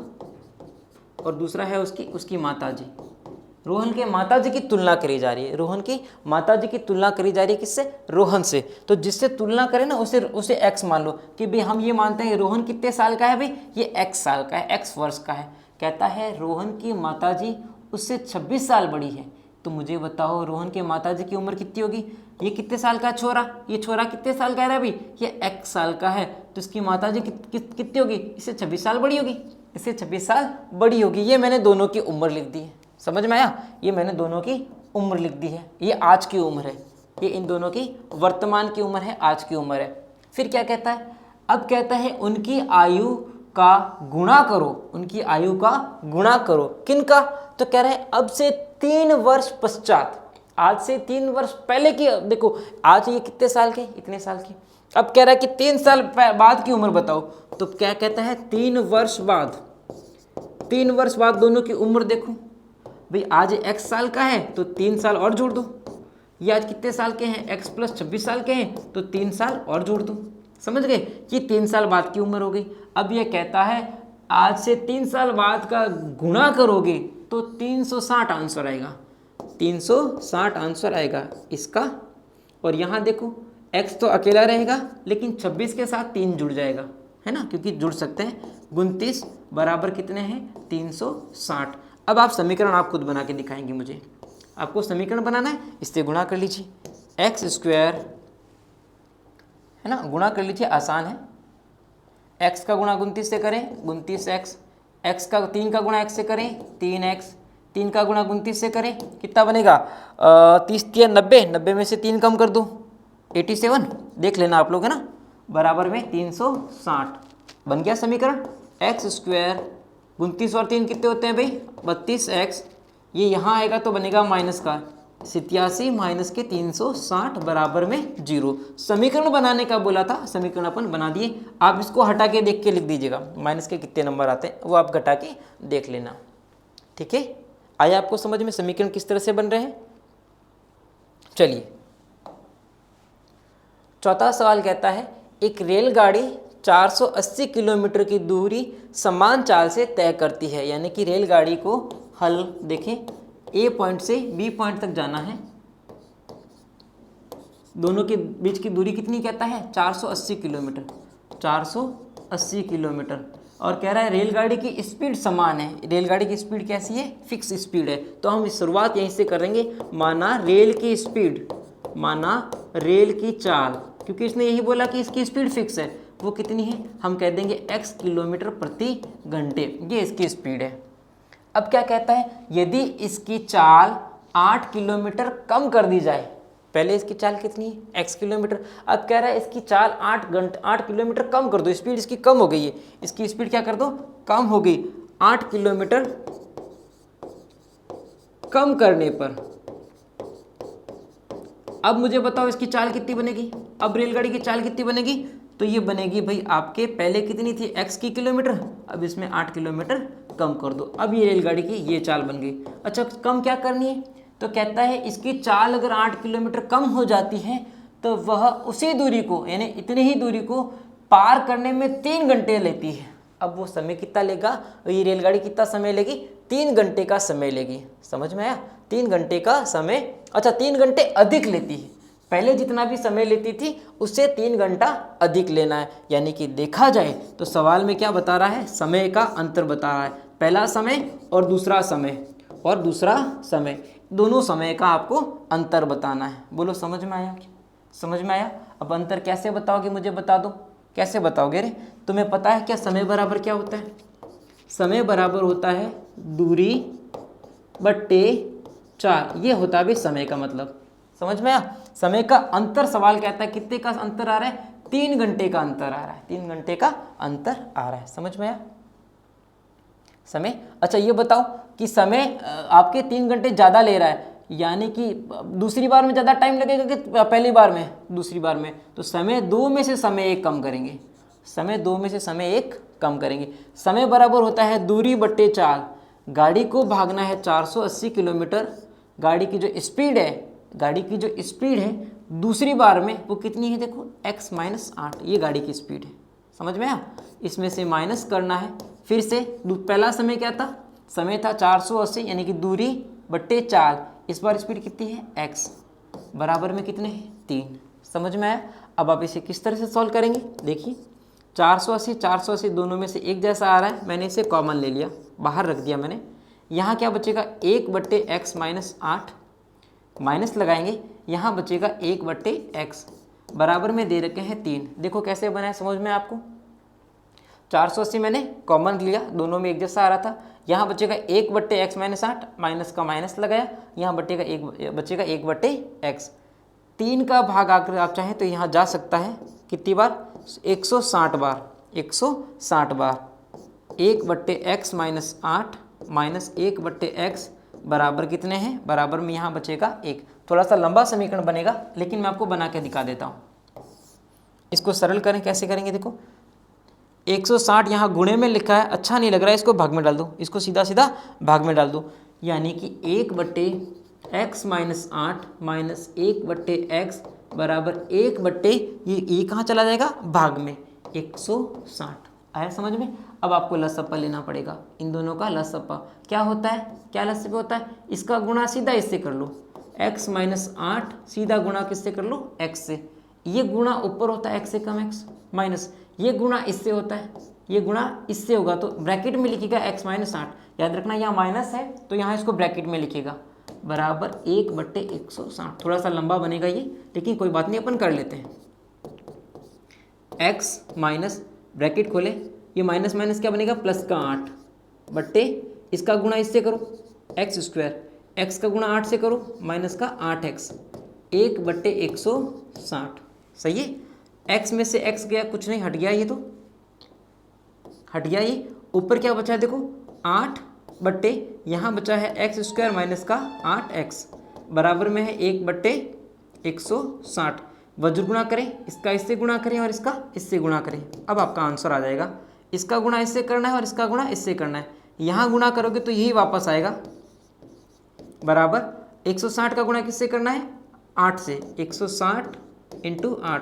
Speaker 1: और दूसरा है उसकी माताजी। रोहन के माताजी की तुलना करी जा रही है, रोहन की माताजी की तुलना करी जा रही है किससे, रोहन से। तो जिससे तुलना करें ना उसे x मान लो कि भाई हम ये मानते हैं रोहन कितने साल का है, भाई ये x साल का है, x वर्ष का है। कहता है रोहन की माताजी उससे 26 साल बड़ी है, तो मुझे बताओ रोहन के माताजी की उम्र कितनी होगी। ये कितने साल का छोरा, ये छोरा कितने साल का है भाई, ये x साल का है, तो इसकी माताजी कितनी होगी, इससे 26 साल बड़ी होगी, इससे 26 साल बड़ी होगी। ये मैंने दोनों की उम्र लिख दी है, समझ में आया, ये मैंने दोनों की उम्र लिख दी है। ये आज की उम्र है, ये इन दोनों की वर्तमान की उम्र है, आज की उम्र है। फिर क्या कहता है, अब कहता है उनकी आयु का गुणा करो, उनकी आयु का गुणा करो, किनका, तो कह रहा है अब से 3 वर्ष पश्चात, आज से 3 वर्ष पहले की, देखो आज ये कितने साल के, इतने साल की। अब कह रहा है कि 3 साल बाद की उम्र बताओ, तो क्या कहता है 3 वर्ष बाद, 3 वर्ष बाद दोनों की उम्र देखो। भाई आज x साल का है तो 3 साल और जोड़ दो, ये आज कितने साल के हैं, x प्लस 26 साल के हैं, तो 3 साल और जोड़ दो, समझ गए, ये 3 साल बाद की उम्र हो गई। अब ये कहता है आज से 3 साल बाद का गुणा करोगे तो 360 आंसर आएगा, 360 आंसर आएगा इसका। और यहाँ देखो x तो अकेला रहेगा, लेकिन 26 के साथ 3 जुड़ जाएगा, है ना, क्योंकि जुड़ सकते हैं। 29 बराबर कितने हैं, 360। अब आप समीकरण आप खुद बना के दिखाएंगे, मुझे आपको समीकरण बनाना है, इससे गुणा कर लीजिए, एक्स स्क्वायर है ना, गुणा कर लीजिए, आसान है। x का गुणा 29 से करें, 29x, x का 3 का गुणा x से करें, 3x, 3 का गुणा 29 से करें, कितना बनेगा, 30 3 90, 90 में से 3 कम कर दो, 87, देख लेना आप लोग, है ना, बराबर में 360। बन गया समीकरण। एक्स स्क्वायर 29 और 3 कितने होते हैं भाई, 32x, ये यहाँ आएगा तो बनेगा माइनस का 87 माइनस के 360 बराबर में 0। समीकरण बनाने का बोला था, समीकरण अपन बना दिए। आप इसको हटा के देख के लिख दीजिएगा, माइनस के कितने नंबर आते हैं वो आप घटा के देख लेना, ठीक है। आया आपको समझ में समीकरण किस तरह से बन रहे हैं। चलिए चौथा सवाल कहता है एक रेलगाड़ी 480 किलोमीटर की दूरी समान चाल से तय करती है, यानी कि रेलगाड़ी को हल देखें, ए पॉइंट से बी पॉइंट तक जाना है, दोनों के बीच की दूरी कितनी कहता है, 480 किलोमीटर, 480 किलोमीटर। और कह रहा है रेलगाड़ी की स्पीड समान है, रेलगाड़ी की स्पीड कैसी है, फिक्स स्पीड है। तो हम शुरुआत यहीं से करेंगे, माना रेल की स्पीड, माना रेल की चाल, क्योंकि इसने यही बोला कि इसकी स्पीड फिक्स है, वो कितनी है, हम कह देंगे x किलोमीटर प्रति घंटे, ये इसकी स्पीड है। अब क्या कहता है, यदि इसकी चाल 8 किलोमीटर कम कर दी जाए, पहले इसकी चाल कितनी है x किलोमीटर, अब कह रहा है इसकी चाल 8 किलोमीटर कम कर दो, स्पीड इसकी कम हो गई है, इसकी स्पीड क्या कर दो, कम हो गई, 8 किलोमीटर कम करने पर अब मुझे बताओ इसकी चाल कितनी बनेगी, अब रेलगाड़ी की चाल कितनी बनेगी, तो ये बनेगी भाई आपके पहले कितनी थी x की किलोमीटर, अब इसमें 8 किलोमीटर कम कर दो, अब ये रेलगाड़ी की ये चाल बन गई। अच्छा कम क्या करनी है, तो कहता है इसकी चाल अगर 8 किलोमीटर कम हो जाती है तो वह उसी दूरी को यानी इतनी ही दूरी को पार करने में 3 घंटे लेती है। अब वो समय कितना लेगा, ये रेलगाड़ी कितना समय लेगी, 3 घंटे का समय लेगी, समझ में आया, 3 घंटे का समय, अच्छा 3 घंटे अधिक लेती है, पहले जितना भी समय लेती थी उससे 3 घंटा अधिक लेना है। यानी कि देखा जाए तो सवाल में क्या बता रहा है, समय का अंतर बता रहा है, पहला समय और दूसरा समय दोनों समय का आपको अंतर बताना है। बोलो समझ में आया क्या, समझ में आया। अब अंतर कैसे बताओगे, मुझे बता दो, कैसे बताओगे रे, तुम्हें पता है क्या समय बराबर क्या होता है, समय बराबर होता है दूरी बट्टे 4, ये होता है भी समय का मतलब, समझ में आया। समय का अंतर सवाल कहता है कितने का अंतर आ रहा है, 3 घंटे का अंतर आ रहा है, 3 घंटे का अंतर आ रहा है, समझ में आया समय। अच्छा ये बताओ कि समय आपके 3 घंटे ज़्यादा ले रहा है, यानी कि दूसरी बार में ज़्यादा टाइम लगेगा कि पहली बार में, दूसरी बार में, तो समय 2 में से समय 1 कम करेंगे, समय 2 में से समय 1 कम करेंगे। समय बराबर होता है दूरी बट्टे 4, गाड़ी को भागना है 480 किलोमीटर, गाड़ी की जो स्पीड है दूसरी बार में वो कितनी है, देखो x माइनस 8, ये गाड़ी की स्पीड है, समझ में आया। इसमें से माइनस करना है, फिर से पहला समय क्या था, समय था 480 यानी कि दूरी बट्टे 4, इस बार स्पीड कितनी है x, बराबर में कितने हैं 3, समझ में आया। अब आप इसे किस तरह से सॉल्व करेंगे, देखिए 480 दोनों में से एक जैसा आ रहा है, मैंने इसे कॉमन ले लिया, बाहर रख दिया मैंने, यहाँ क्या बचेगा 1 बट्टे x माइनस 8, माइनस लगाएंगे, यहाँ बचेगा 1 बट्टे x, बराबर में दे रखे हैं 3। देखो कैसे बनाए, समझ में आपको, 480 मैंने कॉमन लिया, दोनों में एक जैसा आ रहा था, यहाँ बचेगा 1 बट्टे x माइनस 8, माइनस का माइनस लगाया, यहाँ बचेगा 1 बट्टे x, 3 का भाग अगर आप चाहें तो यहाँ जा सकता है कितनी बार, 160 बार, 160 बार, 1 बट्टे x माइनस 8 माइनस 1 बट्टे x बराबर कितने हैं, बराबर में यहाँ बचेगा 1। थोड़ा सा लंबा समीकरण बनेगा लेकिन मैं आपको बना के दिखा देता हूँ, इसको सरल करें, कैसे करेंगे देखो, 160 यहाँ गुणे में लिखा है, अच्छा नहीं लग रहा है, इसको भाग में डाल दो, इसको सीधा सीधा भाग में डाल दो, यानी कि 1 बट्टे x माइनस 8 माइनस 1 बट्टे x बराबर 1 बट्टे ये कहाँ चला जाएगा, भाग में 160, आया समझ में। अब आपको लसप्पा लेना पड़ेगा, इन दोनों का लसप्पा क्या होता है, क्या लसप्पा होता है, इसका गुणा सीधा इससे कर लो, x माइनस 8 सीधा गुणा किससे कर लो, x से, ये गुणा ऊपर होता है x से कम x माइनस, ये गुणा इससे होता है, ये गुणा इससे होगा तो ब्रैकेट में लिखिएगा x माइनस 8, याद रखना यहाँ माइनस है तो यहाँ इसको ब्रैकेट में लिखिएगा, बराबर 1 बट्टे 160। थोड़ा सा लंबा बनेगा ये, लेकिन कोई बात नहीं, अपन कर लेते हैं। x माइनस ब्रैकेट खोले, ये माइनस माइनस क्या बनेगा, प्लस का 8 बट्टे इसका गुणा इससे करो एक्स स्क्वायर, x का गुणा 8 से करो माइनस का 8x, 1 बट्टे 160, सही है। x में से x गया, कुछ नहीं हट गया, ये तो हट गया, ये ऊपर क्या बचा है देखो 8 बट्टे यहाँ बचा है एक्स स्क्वायर माइनस का 8x बराबर में है 1 बट्टे 160, वज्र गुणा करें, इसका इससे गुणा करें और इसका इससे गुणा करें, अब आपका आंसर आ जाएगा। इसका गुणा इससे करना है और इसका गुणा इससे करना है, यहाँ गुणा करोगे तो यही वापस आएगा, बराबर 160 का गुणा किससे करना है, 8 से, 160 इंटू 8,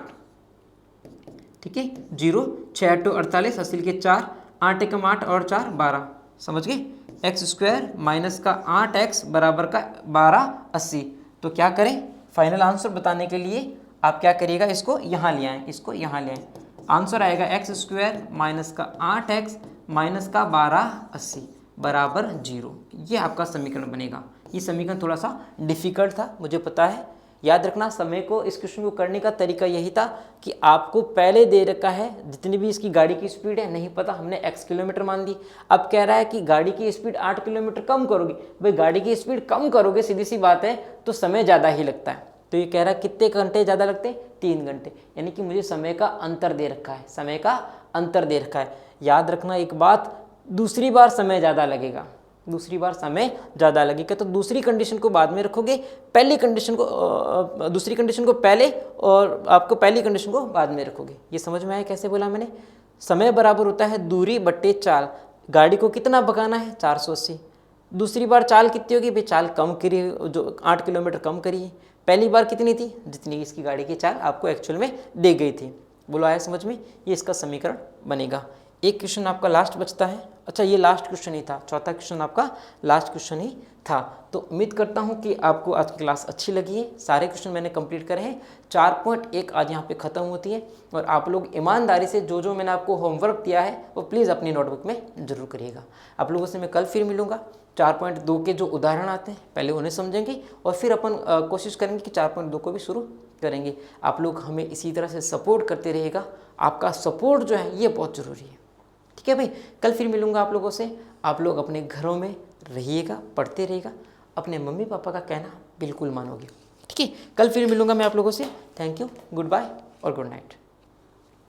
Speaker 1: ठीक है, 0 6 8 48 अस्सी के 4, 8 एकम 8 और 4 12, समझ गए। एक्स स्क्वायर माइनस का 8x बराबर का 12 80। तो क्या करें, फाइनल आंसर बताने के लिए आप क्या करिएगा, इसको यहाँ ले आएँ, इसको यहाँ ले आएँ, आंसर आएगा एक्स स्क्वायर माइनस का 8x माइनस का 12 80 बराबर 0। ये आपका समीकरण बनेगा। ये समीकरण थोड़ा सा डिफिकल्ट था, मुझे पता है, याद रखना समय को, इस क्वेश्चन को करने का तरीका यही था कि आपको पहले दे रखा है जितनी भी इसकी गाड़ी की स्पीड है, नहीं पता, हमने x किलोमीटर मान दी। अब कह रहा है कि गाड़ी की स्पीड 8 किलोमीटर कम करोगे, भाई गाड़ी की स्पीड कम करोगे सीधी सी बात है तो समय ज़्यादा ही लगता है। तो ये कह रहा है कितने घंटे ज़्यादा लगते हैं, 3 घंटे, यानी कि मुझे समय का अंतर दे रखा है, समय का अंतर दे रखा है। याद रखना एक बात, दूसरी बार समय ज़्यादा लगेगा, दूसरी बार समय ज़्यादा लगेगा, तो दूसरी कंडीशन को बाद में रखोगे, पहली कंडीशन को दूसरी कंडीशन को पहले और आपको पहली कंडीशन को बाद में रखोगे। ये समझ में आया कैसे बोला मैंने? समय बराबर होता है दूरी बट्टे चाल। गाड़ी को कितना भगाना है, 480। दूसरी बार चाल कितनी होगी, भाई चाल कम करी, जो 8 किलोमीटर कम करी है। पहली बार कितनी थी, जितनी इसकी गाड़ी की चाल आपको एक्चुअल में दे गई थी। बोलो आया समझ में? ये इसका समीकरण बनेगा। एक क्वेश्चन आपका लास्ट बचता है। अच्छा ये लास्ट क्वेश्चन ही था, चौथा क्वेश्चन आपका लास्ट क्वेश्चन ही था। तो उम्मीद करता हूँ कि आपको आज की क्लास अच्छी लगी है। सारे क्वेश्चन मैंने कंप्लीट करे हैं। 4.1 आज यहाँ पे ख़त्म होती है और आप लोग ईमानदारी से जो जो मैंने आपको होमवर्क दिया है वो प्लीज़ अपनी नोटबुक में ज़रूर करिएगा। आप लोगों से मैं कल फिर मिलूँगा। 4.2 के जो उदाहरण आते हैं पहले उन्हें समझेंगे और फिर अपन कोशिश करेंगे कि 4.2 को भी शुरू करेंगे। आप लोग हमें इसी तरह से सपोर्ट करते रहिएगा। आपका सपोर्ट जो है ये बहुत ज़रूरी है। ठीक है भाई, कल फिर मिलूँगा आप लोगों से। आप लोग अपने घरों में रहिएगा, पढ़ते रहिएगा, अपने मम्मी पापा का कहना बिल्कुल मानोगे। ठीक है, कल फिर मिलूँगा मैं आप लोगों से। थैंक यू, गुड बाय और गुड नाइट।